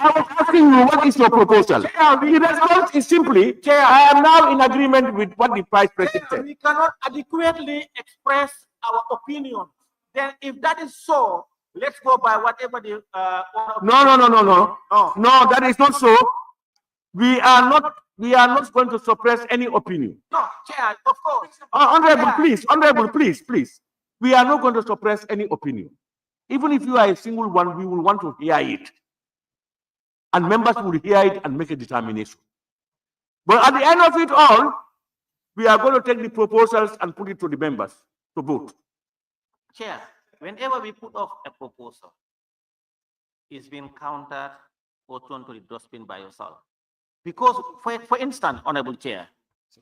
A: what is your proposal? The response is simply, I am now in agreement with what the Vice President said.
I: We cannot adequately express our opinion. Then if that is so, let's go by whatever the
A: No, that is not so. We are not going to suppress any opinion.
I: No, Chair, of course.
A: Honorable, please. We are not going to suppress any opinion. Even if you are a single one, we will want to hear it. And members will hear it and make a determination. But at the end of it all, we are going to take the proposals and put it to the members to vote.
I: Chair, whenever we put off a proposal, it's been countered or thrown to the dustbin by yourself. Because, for instance, Honorable Chair,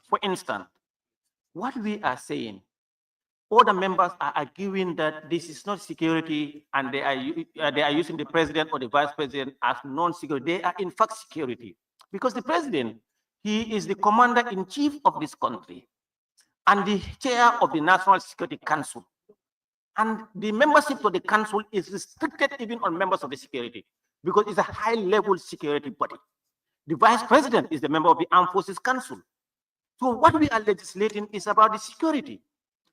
I: for instance, what we are saying, all the members are arguing that this is not security and they are using the president or the vice president as non-security. They are in fact security. Because the president, he is the commander-in-chief of this country and the chair of the National Security Council. And the membership of the council is restricted even on members of the security because it's a high-level security body. The vice president is the member of the Armed Forces Council. So what we are legislating is about the security.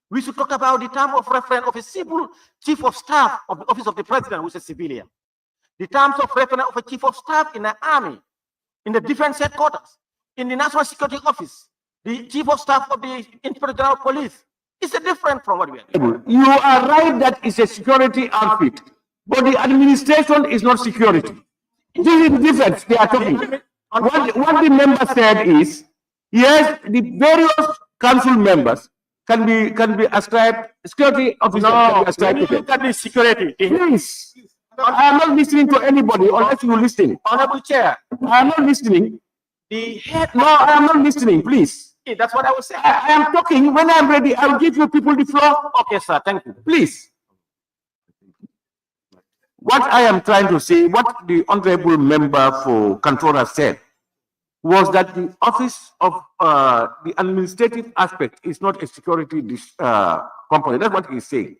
I: We should talk about the term of reference of a civil chief of staff of the office of the president, who is a civilian. The terms of reference of a chief of staff in the army, in the defense headquarters, in the national security office, the chief of staff of the inspector general of police. It's different from what we are doing.
A: You are right that it's a security outfit, but the administration is not security. This is the difference they are talking. What the member said is, yes, the various council members can be ascribed, security officers can be ascribed to them.
I: Look at the security.
A: Please, I am not listening to anybody unless you listen.
I: Honorable Chair,
A: I am not listening.
I: the head.
A: No, I am not listening, please.
I: That's what I was saying.
A: I am talking. When I am ready, I will give you people the floor.
I: Okay, sir, thank you.
A: Please. What I am trying to say, what the honorable member for Kantora said, was that the office of the administrative aspect is not a security component. That's what he's saying.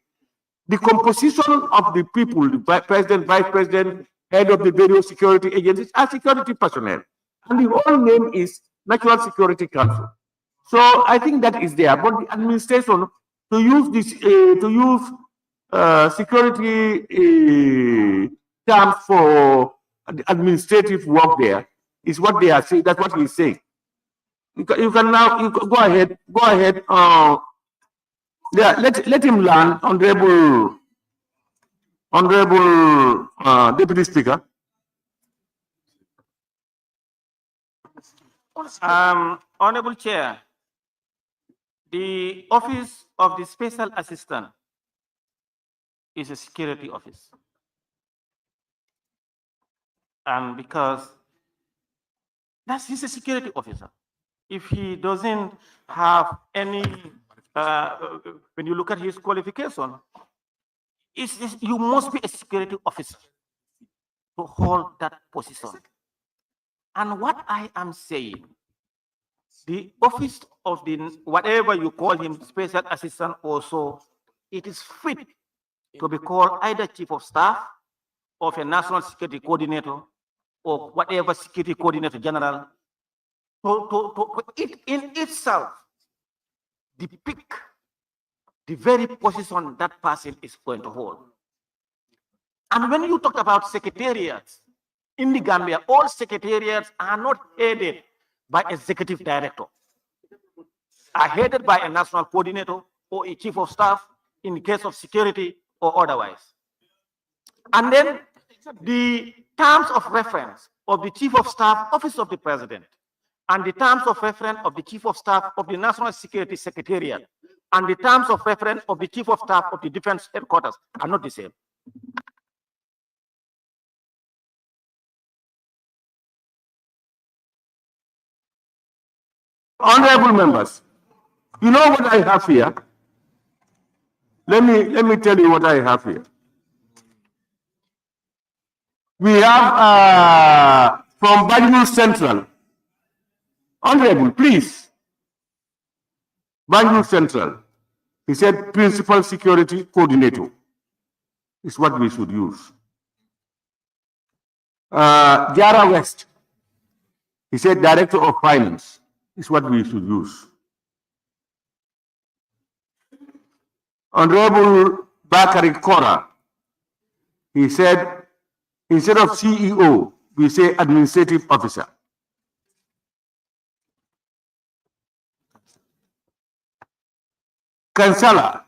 A: The composition of the people, the president, vice president, head of the various security agencies are security personnel. And the whole name is National Security Council. So I think that is there. But the administration, to use this, security terms for the administrative work there is what they are saying. That's what he's saying. You can now go ahead. Yeah, let him learn, honorable Deputy Speaker.
I: Honorable Chair, the Office of the Special Assistant is a security office. And because he's a security officer, if he doesn't have any, when you look at his qualification, you must be a security officer to hold that position. And what I am saying, the office of the, whatever you call him, special assistant also, it is fit to be called either chief of staff of a national security coordinator or whatever security coordinator general, to it in itself depict the very position that person is going to hold. And when you talk about secretariats in the Gambia, all secretariats are not headed by executive director, are headed by a national coordinator or a chief of staff in the case of security or otherwise. And then the terms of reference of the chief of staff, office of the president, and the terms of reference of the chief of staff of the National Security Secretariat, and the terms of reference of the chief of staff of the defense headquarters are not the same.
A: Honorable members, you know what I have here? Let me tell you what I have here. We have from Banjul Central. Honorable, please. Banjul Central. He said principal security coordinator is what we should use. Jara West. He said director of finance is what we should use. Honorable Bakari Kora, he said, instead of CEO, we say administrative officer. Kansala,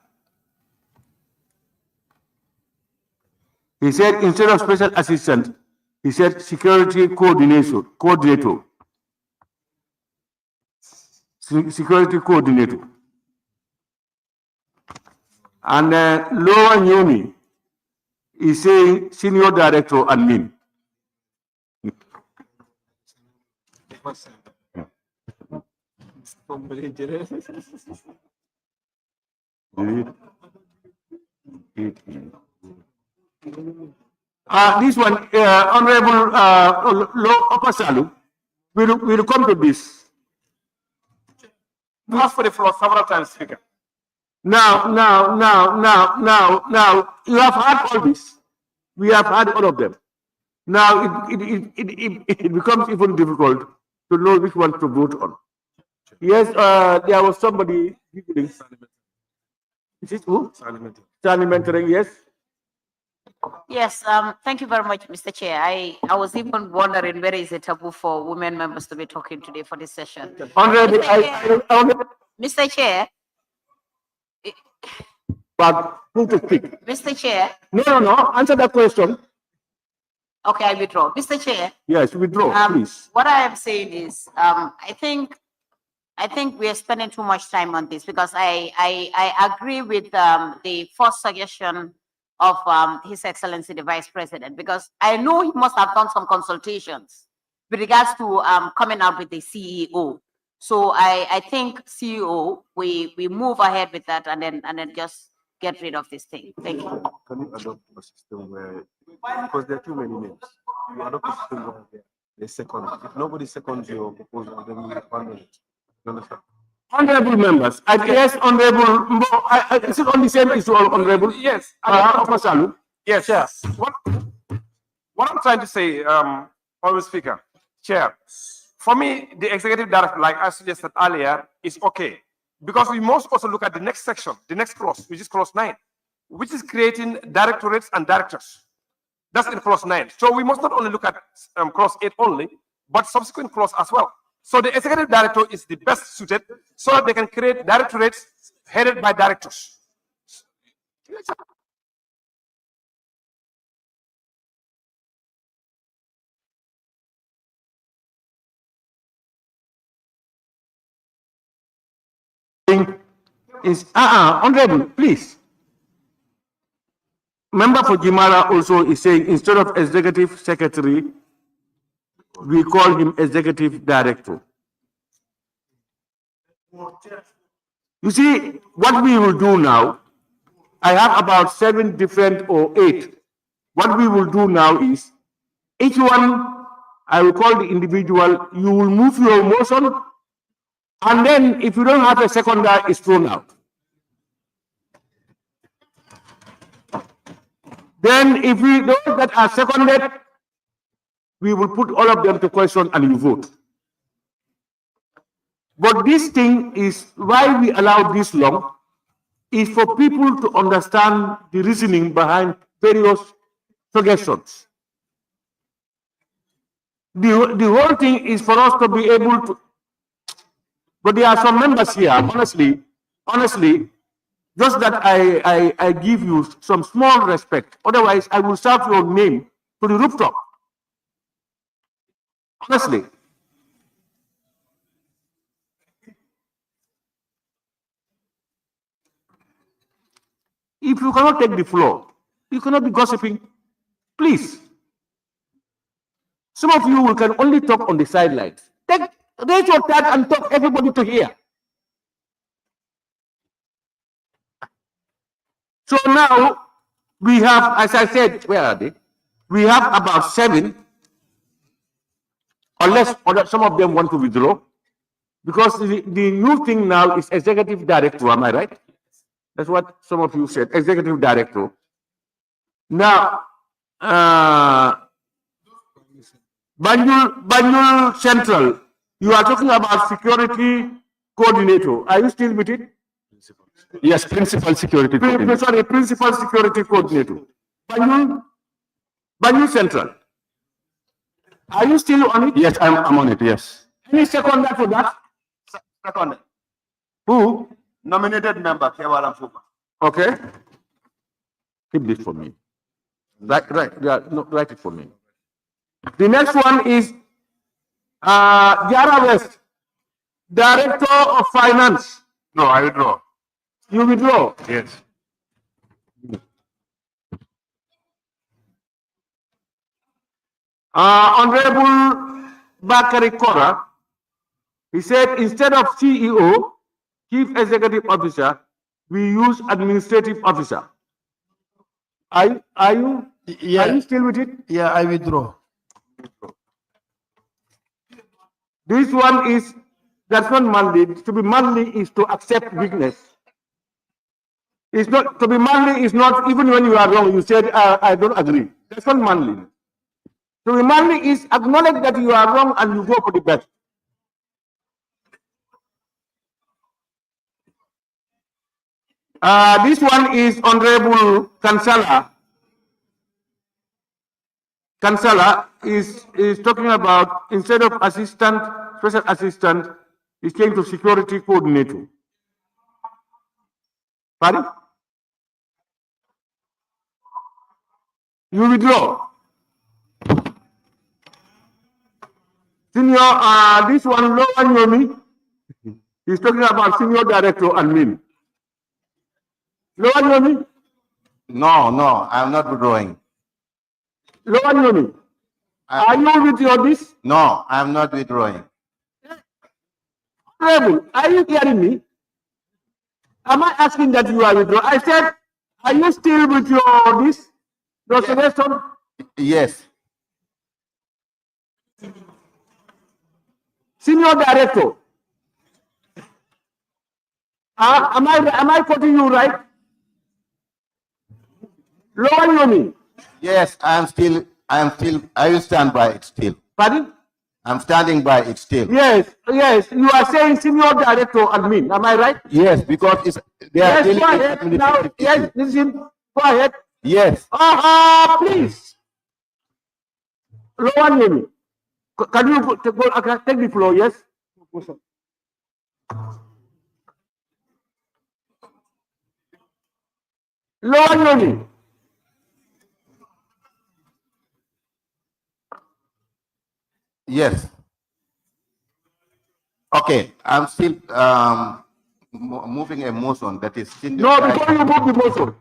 A: he said, instead of special assistant, he said security coordinator. Security coordinator. And Lower Nyomi is saying senior director admin. This one, Honorable Opasalu, we'll come to this.
H: You asked for the floor several times, Speaker.
A: Now, you have had all this. We have had all of them. Now, it becomes even difficult to know which one to vote on. Yes, there was somebody. Is it who? Sally Mentoring, yes.
L: Yes, thank you very much, Mr. Chair. I was even wondering where is it taboo for women members to be talking today for this session.
A: Honorable,
L: Mr. Chair.
A: But who to speak?
L: Mr. Chair.
A: No. Answer that question.
L: Okay, I withdraw. Mr. Chair.
A: Yes, withdraw, please.
L: What I am saying is, I think we are spending too much time on this because I agree with the first suggestion of His Excellency the Vice President, because I know he must have done some consultations with regards to coming out with the CEO. So I think CEO, we move ahead with that and then just get rid of this thing. Thank you.
C: Can you adopt a system where, because there are too many names, you adopt a system where they second. If nobody seconds your proposal, then you abandon it. You understand?
A: Honorable members, yes, Honorable, is it on the same issue, Honorable?
H: Yes.
A: Yes,
H: Chair. What I'm trying to say, Honorable Speaker, Chair, for me, the executive director, like I suggested earlier, is okay. Because we must also look at the next section, the next clause, which is clause 9, which is creating directorates and directors. That's in clause 9. So we must not only look at clause 8 only, but subsequent clause as well. So the executive director is the best suited so that they can create directorates headed by directors.
A: Is honorable, please. Member for Jimara also is saying instead of executive secretary, we call him executive director. You see, what we will do now, I have about 7 different or 8. What we will do now is, each one, I will call the individual, you will move your motion, and then if you don't have a seconder, it's thrown out. Then if we those that are seconded, we will put all of them to question and you vote. But this thing is why we allow this long is for people to understand the reasoning behind various suggestions. The whole thing is for us to be able to, but there are some members here, honestly, just that I give you some small respect. Otherwise, I will shout your name to the rooftop. Honestly. If you cannot take the floor, you cannot be gossiping. Please. Some of you can only talk on the sidelines. Raise your hand and talk everybody to hear. So now we have, as I said, where are they? We have about 7, unless some of them want to withdraw, because the new thing now is executive director. Am I right? That's what some of you said, executive director. Now, Banjul Central, you are talking about security coordinator. Are you still with it?
F: Yes, principal security coordinator.
A: Sorry, principal security coordinator. Banjul Central. Are you still on it?
F: Yes, I'm on it, yes.
A: Any seconder for that?
C: Second,
A: Who?
C: nominated member, Kewalam Fuka.
A: Okay. Keep this for me. Right, yeah, no, write it for me. The next one is Jara West, Director of Finance.
F: No, I withdraw.
A: You withdraw.
F: Yes.
A: Honorable Bakari Kora, he said instead of CEO, Chief Executive Officer, we use Administrative Officer. Are you still with it?
E: Yeah, I withdraw.
A: This one is, that's not manly. To be manly is to accept weakness. It's not, to be manly is not, even when you are wrong, you said, I don't agree. That's not manly. To be manly is acknowledge that you are wrong and you go for the best. This one is Honorable Kansala. Kansala is talking about, instead of assistant, special assistant, he's changed to security coordinator. Pardon? You withdraw. Senior, this one, Lower Yomi, he's talking about senior director and me. Lower Yomi?
J: No, I'm not withdrawing.
A: Lower Yomi, are you with your this?
J: No, I'm not withdrawing.
A: Honorable, are you hearing me? Am I asking that you are withdrawing? I said, are you still with your this? Your suggestion?
J: Yes.
A: Senior director. Am I quoting you right? Lower Yomi.
J: Yes, I will stand by it still.
A: Pardon?
J: I'm standing by it still.
A: Yes, you are saying senior director admin, am I right?
J: Yes, because they are
A: Yes,
J: dealing
A: go
J: with
A: ahead now,
J: administrative
A: yes,
J: issues.
A: listen, go ahead.
J: Yes.
A: Please, Lower Nyemi, can you take the floor? Yes. Lower Nyemi.
J: Yes. Okay, I'm still moving a motion that is still.
A: No, before you move the motion,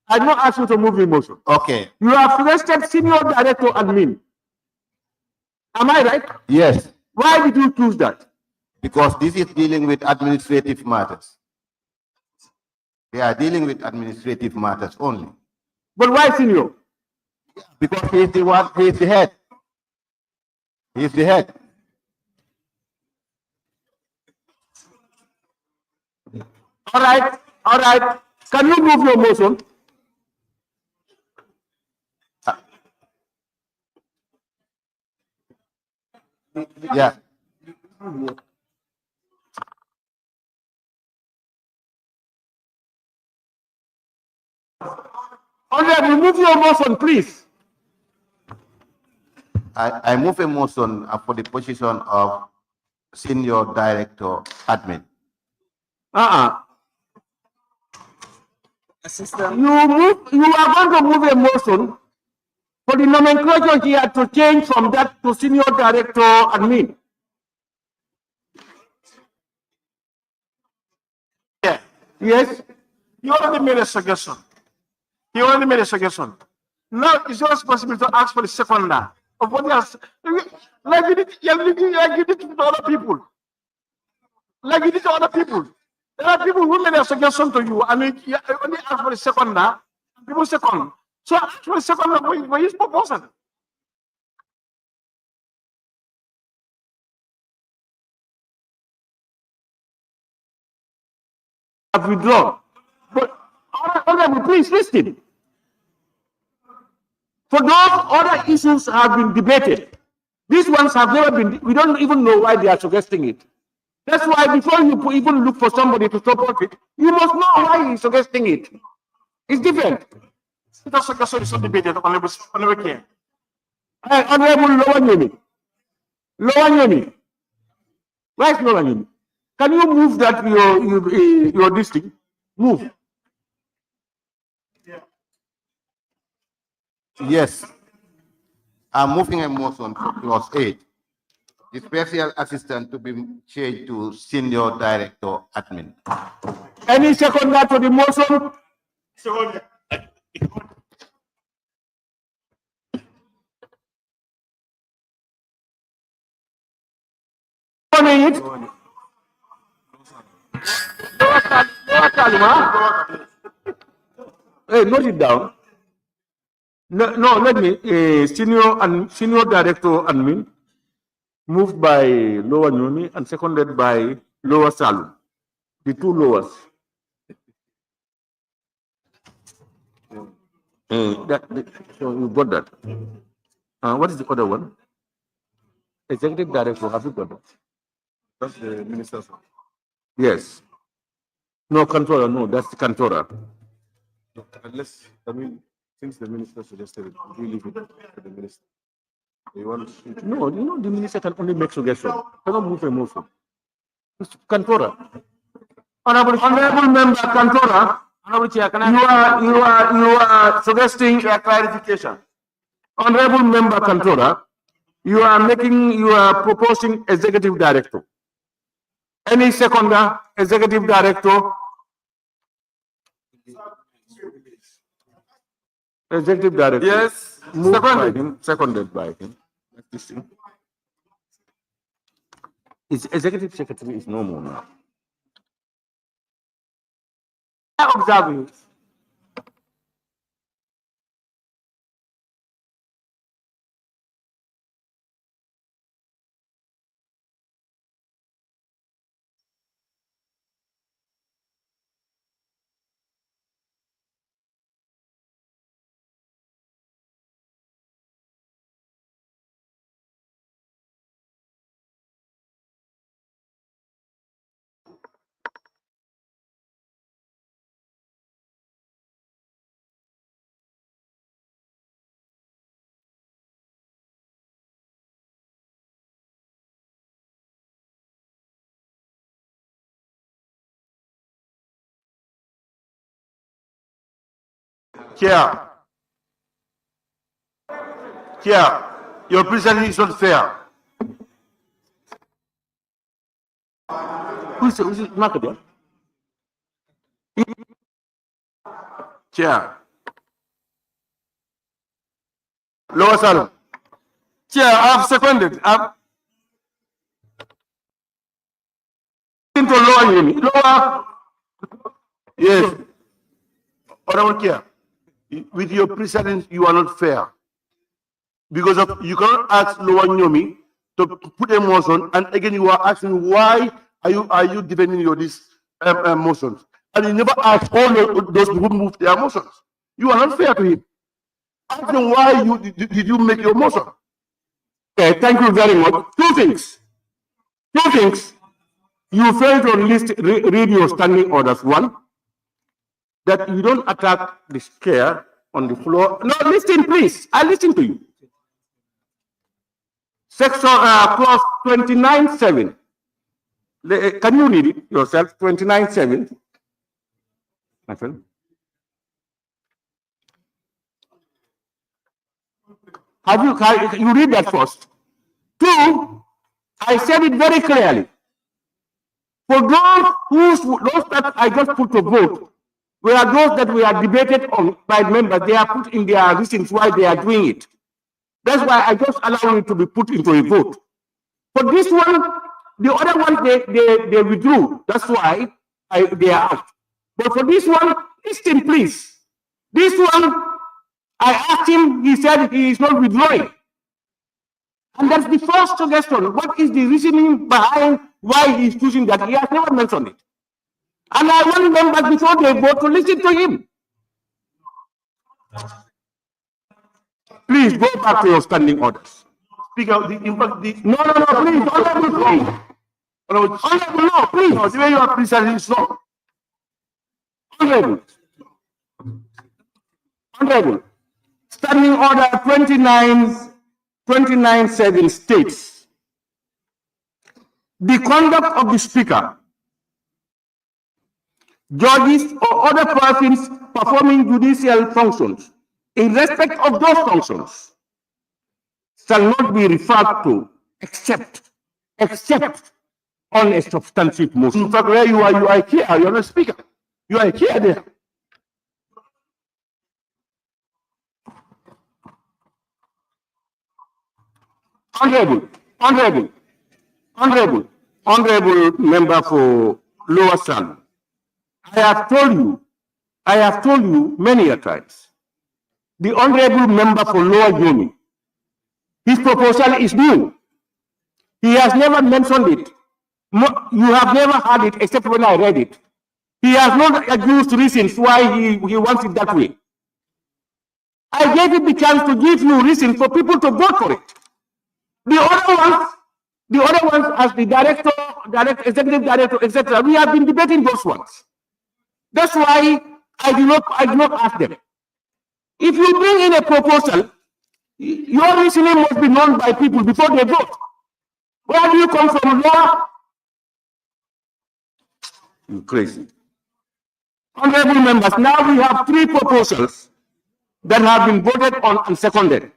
A: I not ask you to move the motion.
J: Okay,
A: You have arrested senior director admin. Am I right?
J: yes,
A: Why did you choose that?
J: because this is dealing with administrative matters. They are dealing with administrative matters only.
A: But why senior?
J: Because he is the one, he is the head. He is the head.
A: All right, all right. Can you move your motion?
J: Yeah.
A: All right, remove your motion, please.
J: I move a motion for the position of senior director admin.
A: You are going to move a motion for the nomenclature here to change from that to senior director admin.
E: Yeah,
A: Yes.
E: you already made a suggestion. He already made a suggestion. Now it's your responsibility to ask for the second now of what else. Like you did to other people. Like you did to other people. There are people who made a suggestion to you, and you only ask for the second now. People second. So ask for the second now for his proposal.
A: Have withdrawn. But honorable, please listen. For those other issues have been debated. These ones have never been, we don't even know why they are suggesting it. That's why before you even look for somebody to support it, you must know why he's suggesting it. It's different.
E: That suggestion is not debated, Honorable King.
A: Honorable Lower Nyemi. Lower Nyemi. Why is Lower Nyemi? Can you move that your district? Move.
J: Yes. I'm moving a motion for clause 8. The special assistant to be changed to senior director admin.
A: Any seconder to the motion?
E: Second.
A: It? Hey, note it down. No, let me. Senior director admin, moved by Lower Nyumi and seconded by Lower Salum. The two lowers. So you got that. What is the other one? Executive director. Have you got that?
F: That's the minister's.
A: Yes. No, controller. No, that's the controller.
F: Unless, I mean, since the minister suggested it, we leave it to the minister. You want to?
A: No, you know the minister can only make suggestion. Cannot move a motion. It's controller. Honorable member controller.
D: Honorable Chair, can I?
A: You are suggesting a clarification. Honorable member controller, you are proposing executive director. Any seconder, executive director? Executive director.
F: Yes.
A: Moved by him, seconded by him. It's executive secretary is no more now.
E: I observe you.
C: Chair. Chair, your presentation is not fair.
A: Who's it, Makade?
C: Chair. Lower Salon.
F: Chair, I've seconded.
A: Into lower unit, lower.
C: Yes. Honorable Chair, with your precedence, you are not fair. Because of, you cannot ask Lower Nyomi to put a motion, and again you are asking why are you defending your motions, and you never ask all those who moved their motions. You are not fair to him. Ask him why did you make your motion.
A: Okay, thank you very much. Two things. You failed to read your standing orders. One, that you don't attack the chair on the floor. No, listen, please. I listen to you. Section clause 29.7. Can you read it yourself? 29.7. My friend. You read that first? Two, I said it very clearly. For those that I just put to vote, were those that we are debated on by members, they are put in their reasons why they are doing it. That's why I just allow it to be put into a vote. For this one, the other one they withdrew. That's why they are out. But for this one, listen, please. This one, I asked him, he said he is not withdrawing. And that's the first suggestion. What is the reasoning behind why he is choosing that? He has never mentioned it. And I want members before they vote to listen to him. Please go back to your standing orders.
C: Speaker,
A: No, please, honorable, please. Honorable, no, please.
C: No, the way you are presenting is not.
A: Honorable. Standing order 29.7 states, the conduct of the speaker, judges or other persons performing judicial functions in respect of those functions shall not be referred to except on a substantive motion.
C: In fact, where you are here, you are not speaker. You are here there.
A: Honorable member for Lower Salon, I have told you many a times, the honorable member for Lower Yomi, his proposal is new. He has never mentioned it. You have never heard it except when I read it. He has not adduced reasons why he wants it that way. I gave him the chance to give you reason for people to vote for it. The other ones as the executive director, etc. We have been debating those ones. That's why I do not ask them. If you bring in a proposal, your reasoning must be known by people before they vote. Where do you come from, Laura? You crazy. Honorable members, now we have 3 proposals that have been voted on and seconded.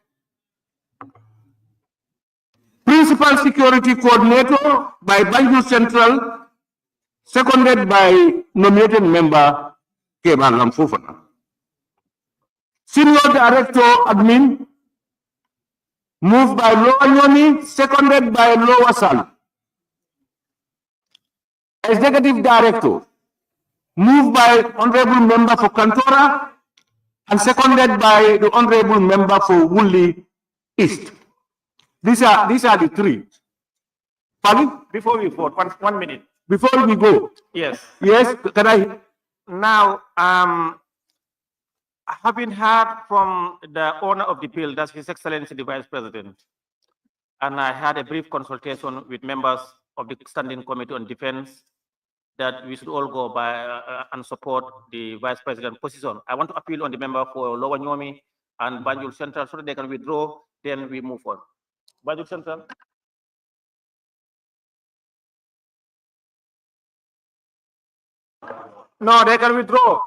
A: Principal Security Coordinator by Banjul Central, seconded by nominated member Keban Lamfofana. Senior Director Admin, moved by Lower Yoni, seconded by Lower Salon. Executive Director, moved by Honorable Member for Kantora and seconded by the Honorable Member for Woolly East. These are the 3. Pardon?
B: Before we vote, 1 minute.
A: Before we go.
B: Yes.
A: Yes, can I?
B: Now, having heard from the owner of the bill, that's His Excellency the Vice President, and I had a brief consultation with members of the Standing Committee on Defense that we should all go by and support the Vice President position. I want to appeal on the member for Lower Nyomi and Banjul Central so that they can withdraw, then we move on. Banjul Central. No, they can withdraw.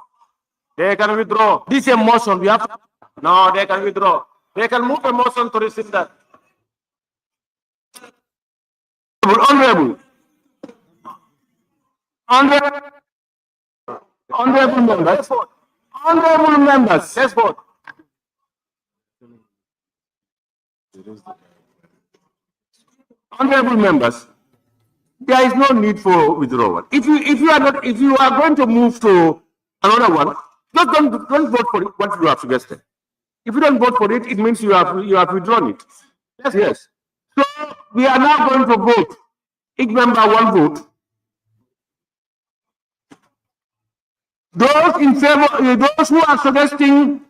B: They can withdraw.
A: This is a motion. We have.
B: No, they can withdraw. They can move a motion to rescind that.
A: Honorable. Honorable members. Honorable members.
B: Let's vote.
A: Honorable members, there is no need for withdrawal. If you are going to move to another one, just don't vote for what you have suggested. If you don't vote for it, it means you have withdrawn it. Yes. So we are now going to vote. Each member one vote. Those in favor, those who are suggesting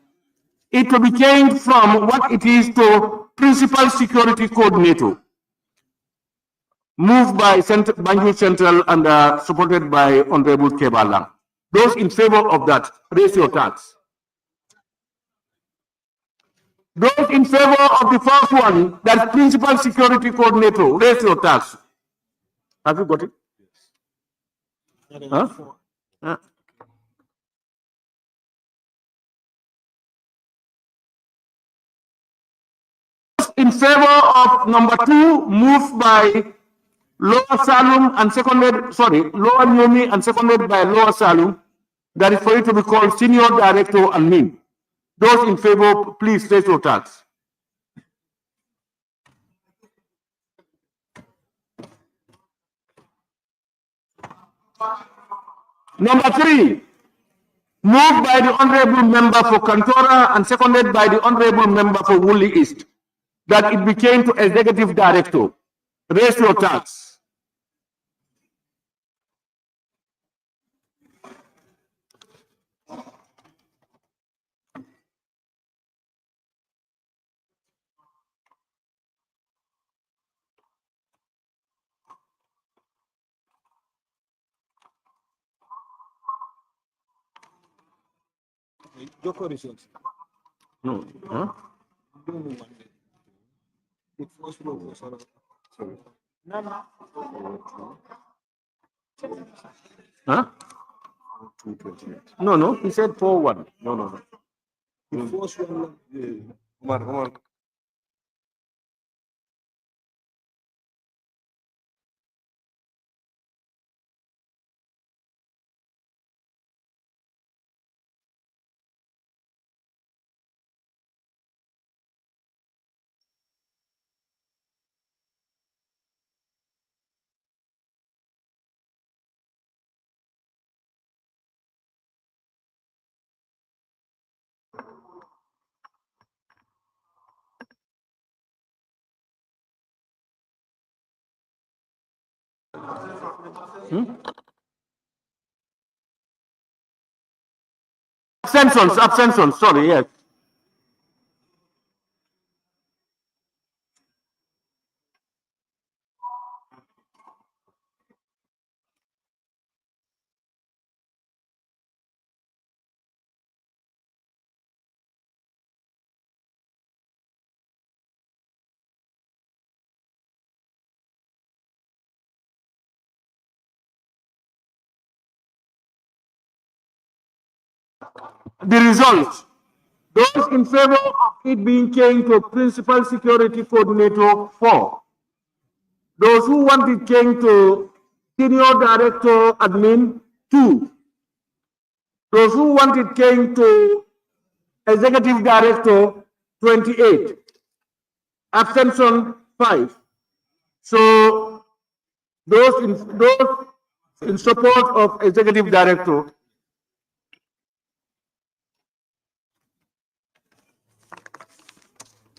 A: it to be changed from what it is to principal security coordinator, moved by Banjul Central and supported by Honorable Kebalang. Those in favor of that, raise your hands. Those in favor of the first one, that principal security coordinator, raise your hands. Have you got it? Huh? Huh? In favor of number 2, moved by Lower Salum and seconded, Lower Nyomi and seconded by Lower Salum, that is for it to be called Senior Director and me. Those in favor, please raise your hands. Number 3, moved by the Honorable Member for Kantora and seconded by the Honorable Member for Woolly East, that it became to Executive Director. Raise your hands. No. Huh? Huh? No, he said 4-1. No. Abstentions, sorry, yes. The result, those in favor of it being changed to Principal Security Coordinator 4, those who want it changed to Senior Director Admin 2, those who want it changed to Executive Director 28, abstention 5. So those in support of Executive Director.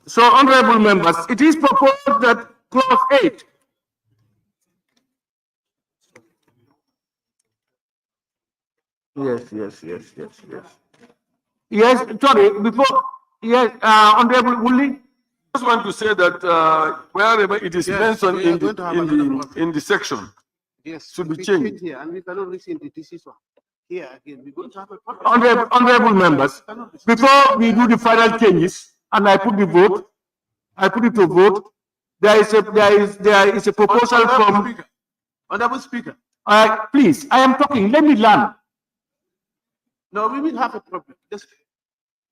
A: So, honorable members, it is proposed that clause 8 Yes, sorry, before, yes, Honorable Woolley.
F: I just want to say that wherever it is mentioned in the section, should be changed.
E: Here, and we cannot rescind the decision. Here again, we're going to have a
A: Honorable members, before we do the final changes, and I put it to vote, there is a proposal from.
C: Honorable Speaker.
A: Please, I am talking, let me learn.
E: No, we will have a problem. Just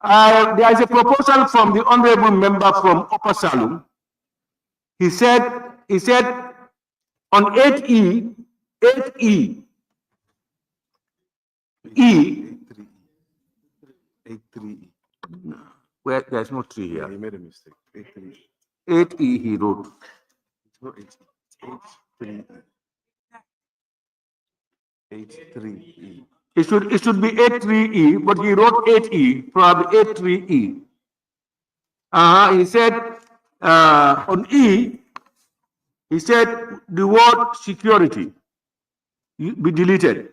A: There is a proposal from the honorable member from Upper Salum. He said on 8E, E,
C: 83E.
A: where there's no tree
C: Yeah,
A: here.
C: he made a mistake. 83E.
A: 8E he wrote.
C: It's not 83E. 83E.
A: It should be 83E, but he wrote 8E, probably 83E. He said, on E, he said the word security be deleted.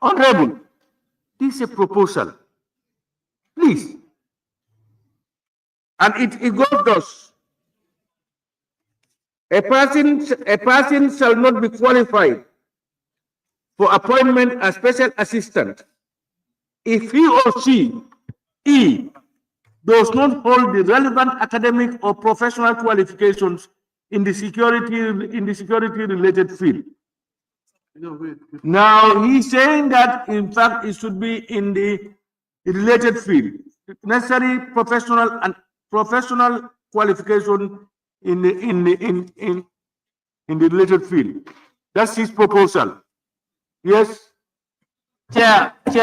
A: Honorable, this is a proposal. Please. And it goes thus. A person shall not be qualified for appointment as special assistant if he or she, does not hold the relevant academic or professional qualifications in the security related field. Now, he's saying that, in fact, it should be in the related field, necessary professional qualification in the related field. That's his proposal. Yes.
E: Chair, the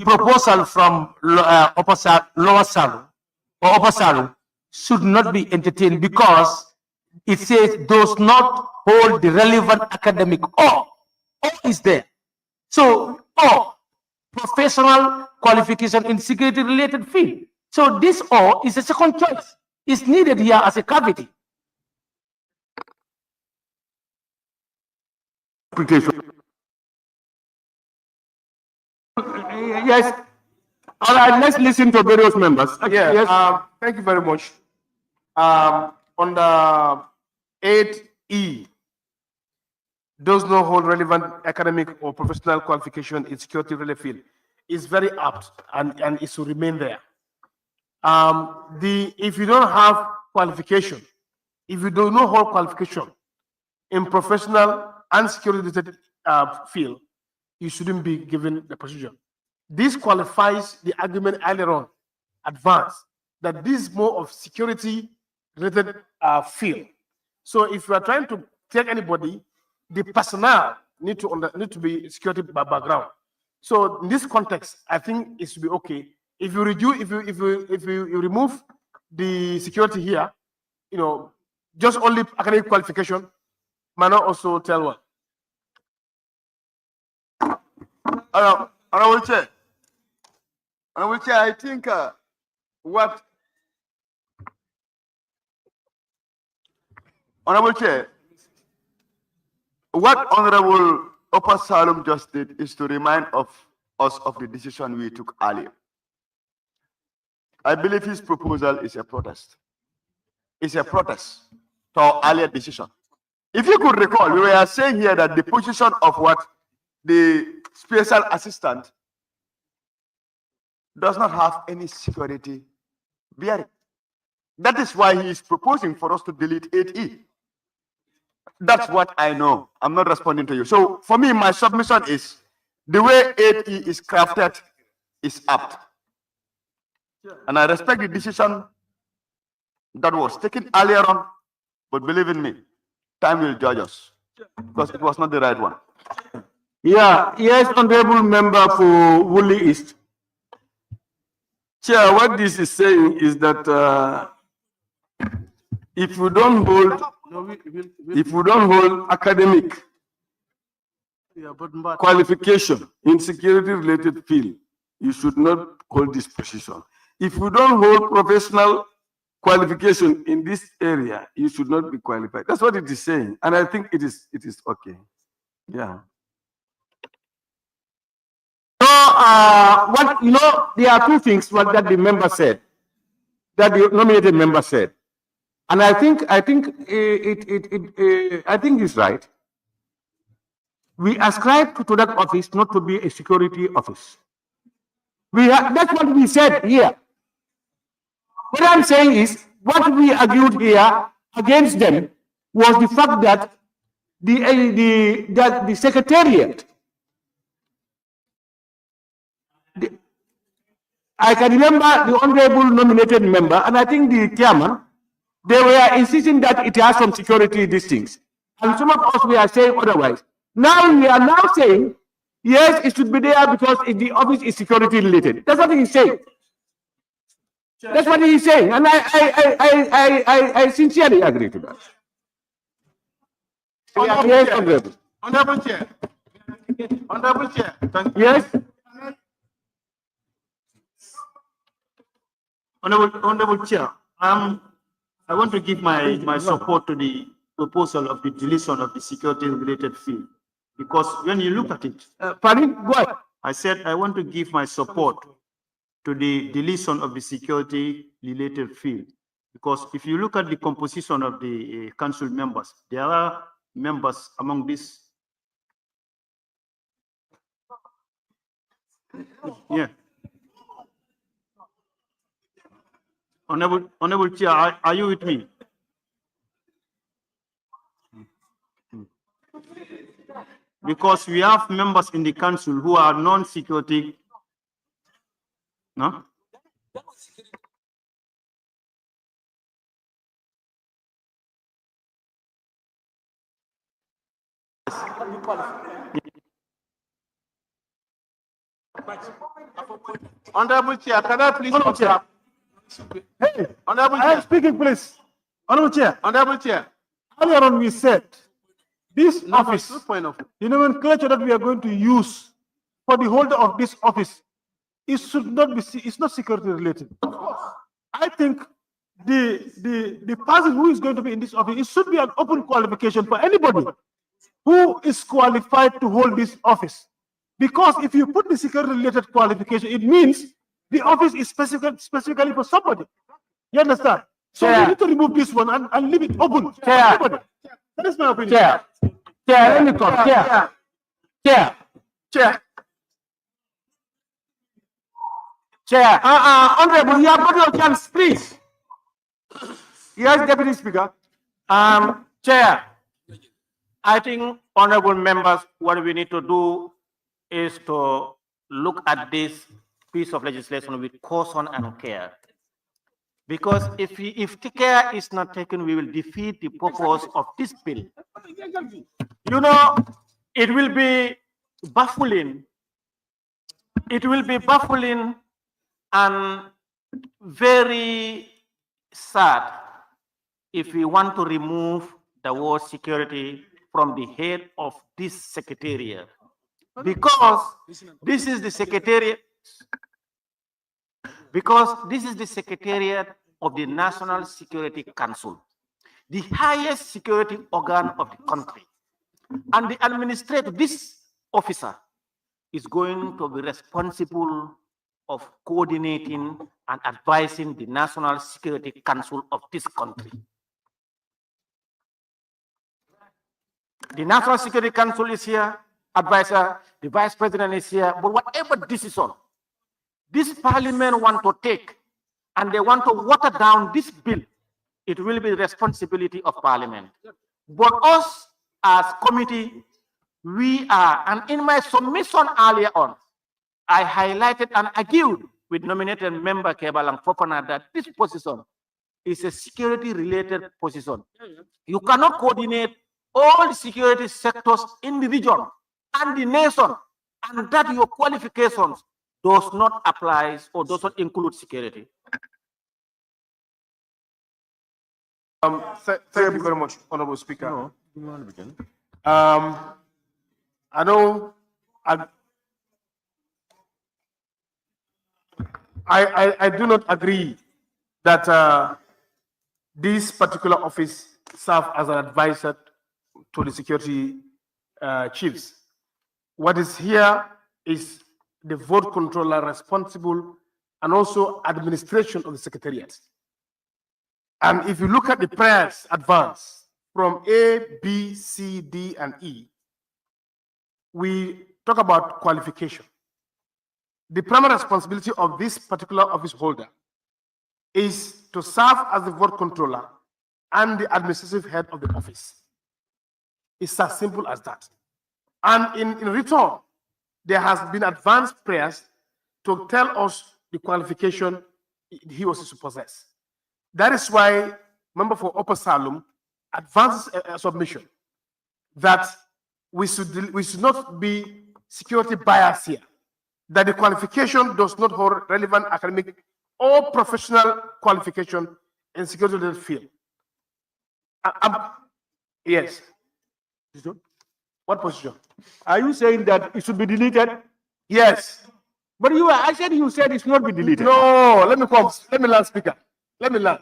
E: proposal from Lower Salum or Upper Salum should not be entertained because it says does not hold the relevant academic or is there. So, or professional qualification in security related field. So this or is a second choice. It's needed here as a cavity.
A: Yes. All right, let's listen to various members. Yes.
E: Thank you very much. On the 8E, does not hold relevant academic or professional qualification in security related field. Is very apt and it should remain there. If you don't have qualification, if you do not hold qualification in professional and security related field, you shouldn't be given the position. This qualifies the argument earlier on, advanced, that this is more of security related field. So if you are trying to take anybody, the personnel need to be security background. So in this context, I think it should be okay. If you remove the security here, just only academic qualification might not also tell well.
C: Honorable Chair, I think what Honorable Upper Salum just did is to remind us of the decision we took earlier. I believe his proposal is a protest. It's a protest to our earlier decision. If you could recall, we were saying here that the position of what the special assistant does not have any security bearing. That is why he is proposing for us to delete 8E. That's what I know. I'm not responding to you. So for me, my submission is the way 8E is crafted is apt. And I respect the decision that was taken earlier on, but believe in me, time will judge us because it was not the right one.
A: Yeah, yes, honorable member for Woolly East.
F: Chair, what this is saying is that if you don't hold academic qualification in security related field, you should not hold this position. If you don't hold professional qualification in this area, you should not be qualified. That's what it is saying, and I think it is okay. Yeah.
A: So, there are two things that the member said, that the nominated member said, and I think it's right. We ascribe to that office not to be a security office. That's what we said here. What I'm saying is, what we argued here against them was the fact that the secretariat, I can remember the honorable nominated member, and I think the chairman, they were insisting that it has some security these things. And some of us were saying otherwise. Now we are now saying, yes, it should be there because the office is security related. That's what he's saying. That's what he's saying. And I sincerely agree to that. Yes, honorable.
E: Honorable Chair. Honorable Chair. Thank you.
A: Yes.
E: Honorable Chair, I want to give my support to the proposal of the deletion of the security related field. Because when you look at it,
A: Pardon? Go ahead.
E: I said I want to give my support to the deletion of the security related field. Because if you look at the composition of the council members, there are members among these. Yeah. Honorable Chair, are you with me? Because we have members in the council who are non-security. No? Honorable Chair, can I please observe?
G: Hey,
E: Honorable
G: I am
E: Chair,
G: speaking, please. Honorable Chair,
E: Honorable Chair.
G: earlier on we said this office,
E: Good point of.
G: the nomenclature that we are going to use for the holder of this office, it should not be, it's not security related. I think the person who is going to be in this office, it should be an open qualification for anybody who is qualified to hold this office. Because if you put the security related qualification, it means the office is specifically for somebody. You understand? So we need to remove this one and leave it open for everybody. That is my opinion.
A: Chair, let me talk. Chair, honorable, you have got your chance, please. Yes, Deputy Speaker.
I: Chair, I think honorable members, what we need to do is to look at this piece of legislation with caution and care. Because if the care is not taken, we will defeat the purpose of this bill. You know, it will be baffling. It will be baffling and very sad if we want to remove the word security from the head of this secretariat. Because this is the secretariat. Because this is the secretariat of the National Security Council, the highest security organ of the country. And the administrator, this officer, is going to be responsible of coordinating and advising the National Security Council of this country. The National Security Council is here, advisor, the Vice President is here, but whatever decision this parliament want to take and they want to water down this bill, it will be the responsibility of parliament. But us as committee, we are, and in my submission earlier on, I highlighted and argued with nominated member Kebalang Fofana that this position is a security related position. You cannot coordinate all the security sectors in the region and the nation, and that your qualifications does not apply or does not include security.
E: Thank you very much, Honorable Speaker. I know I do not agree that this particular office serve as an advisor to the security chiefs. What is here is the vote controller responsible and also administration of the secretariat. And if you look at the prayers advance from A, B, C, D, and E, we talk about qualification. The primary responsibility of this particular office holder is to serve as the vote controller and the administrative head of the office. It's as simple as that. And in return, there has been advanced prayers to tell us the qualification he was to possess. That is why member for Upper Salem advances a submission that we should not be security biased here, that the qualification does not hold relevant academic or professional qualification in security field. Yes. What position?
A: Are you saying that it should be deleted?
E: Yes.
A: But I said you said it should not be deleted.
E: No, let me learn, speaker. Let me learn.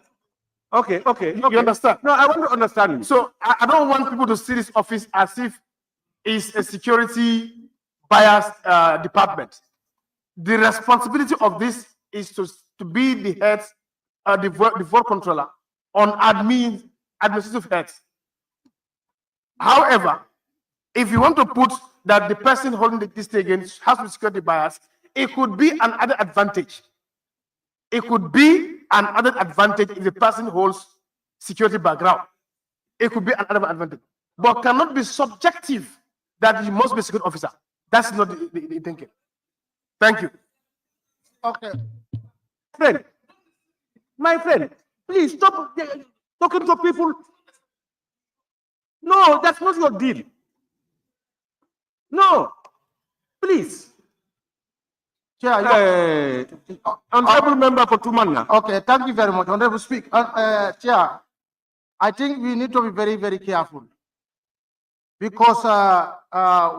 A: Okay.
E: You understand?
A: No, I want to understand you.
E: So I don't want people to see this office as if it's a security biased department. The responsibility of this is to be the head, the vote controller on administrative heads. However, if you want to put that the person holding this thing against has to be security bias, it could be another advantage. It could be another advantage if the person holds security background. It could be another advantage, but cannot be subjective that you must be a security officer. That's not the thinking. Thank you.
G: Okay.
A: My friend, please stop talking to people. No, that's not your deal. No, please.
J: Chair,
A: Honorable member for Tumanga.
J: okay, thank you very much. Honorable Speaker, Chair, I think we need to be very, very careful because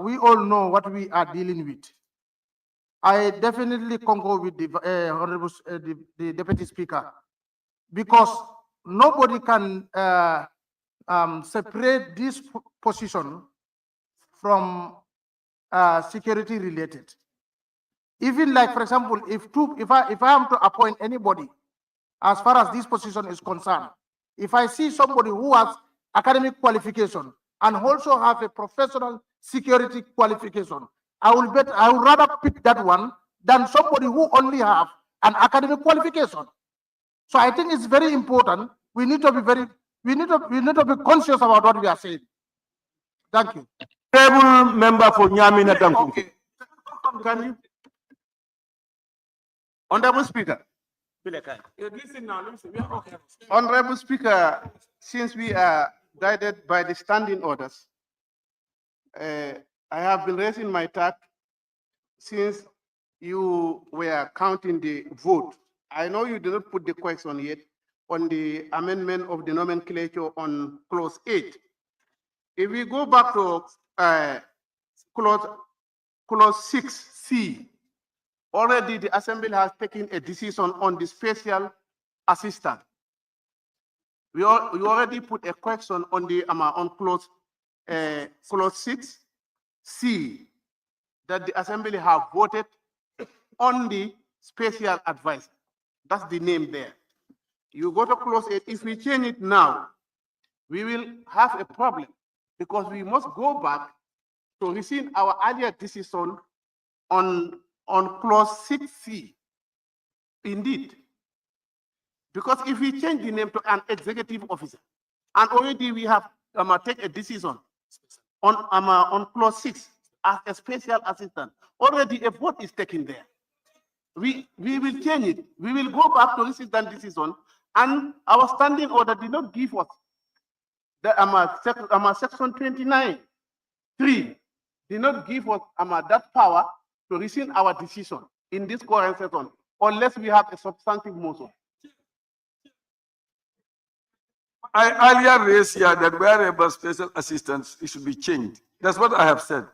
J: we all know what we are dealing with. I definitely concur with the Honorable the Deputy Speaker because nobody can separate this position from security related. Even like, for example, if I am to appoint anybody, as far as this position is concerned, if I see somebody who has academic qualification and also have a professional security qualification, I would rather pick that one than somebody who only have an academic qualification. So I think it's very important. We need to be conscious about what we are saying. Thank you.
A: Honorable member for Nyamina Danku.
C: Okay. Can you? Honorable Speaker. Honorable Speaker, since we are guided by the standing orders, I have been raising my tag since you were counting the vote. I know you did not put the question yet on the amendment of the nomenclature on clause 8. If we go back to clause 6C, already the Assembly has taken a decision on the special assistant. We already put a question on the on clause 6C that the Assembly have voted on the special advisor. That's the name there. You go to clause 8. If we change it now, we will have a problem because we must go back to rescind our earlier decision on clause 6C. Indeed. Because if we change the name to an executive officer, and already we have take a decision on clause 6 as a special assistant, already a vote is taken there. We will change it. We will go back to rescind that decision, and our standing order did not give us the section 29(3) did not give us that power to rescind our decision in this current session unless we have a substantive motion.
F: I earlier raised here that wherever special assistance, it should be changed. That's what I have said.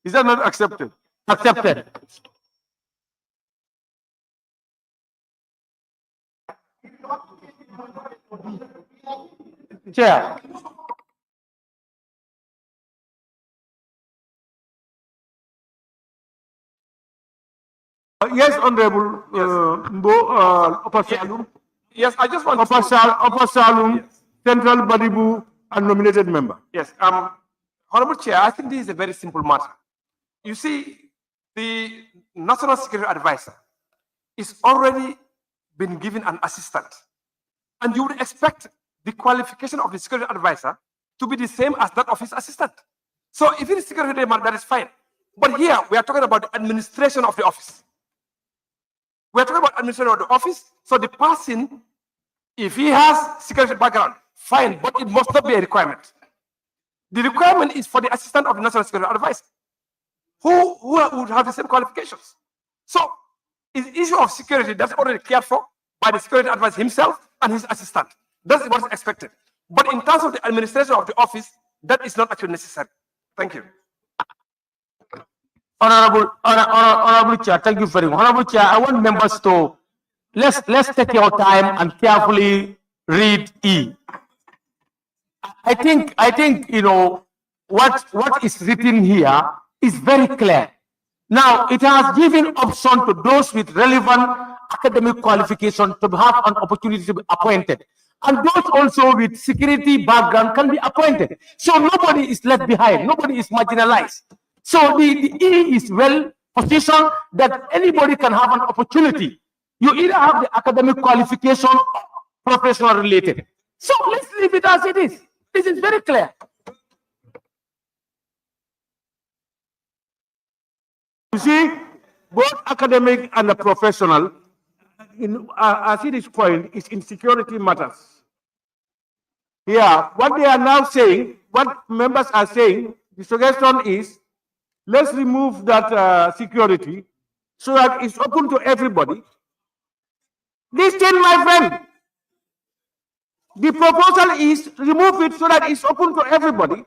F: Is that not accepted?
D: Accepted. Chair.
A: Yes, Honorable Upper Salum.
H: Yes, I just want
A: Upper Salum, Central Badibu, and nominated member.
H: Yes, Honorable Chair, I think this is a very simple matter. You see, the National Security Advisor is already been given an assistant, and you would expect the qualification of the security advisor to be the same as that of his assistant. So if it is security demand, that is fine. But here we are talking about the administration of the office. We are talking about administration of the office. So the person, if he has security background, fine, but it must not be a requirement. The requirement is for the assistant of the national security advisor, who would have the same qualifications. So it's issue of security that's already cared for by the security advisor himself and his assistant. That's what is expected. But in terms of the administration of the office, that is not actually necessary. Thank you.
D: Honorable Chair, thank you very much. Honorable Chair, I want members to let's take your time and carefully read E. I think you know what is written here is very clear. Now it has given option to those with relevant academic qualification to have an opportunity to be appointed, and those also with security background can be appointed. So nobody is left behind, nobody is marginalized. So the E is well positioned that anybody can have an opportunity. You either have the academic qualification or professional related. So let's leave it as it is. This is very clear.
A: You see, both academic and the professional, as it is coined, is in security matters. Yeah, what they are now saying, what members are saying, the suggestion is, let's remove that security so that it's open to everybody. Listen, my friend. The proposal is remove it so that it's open to everybody.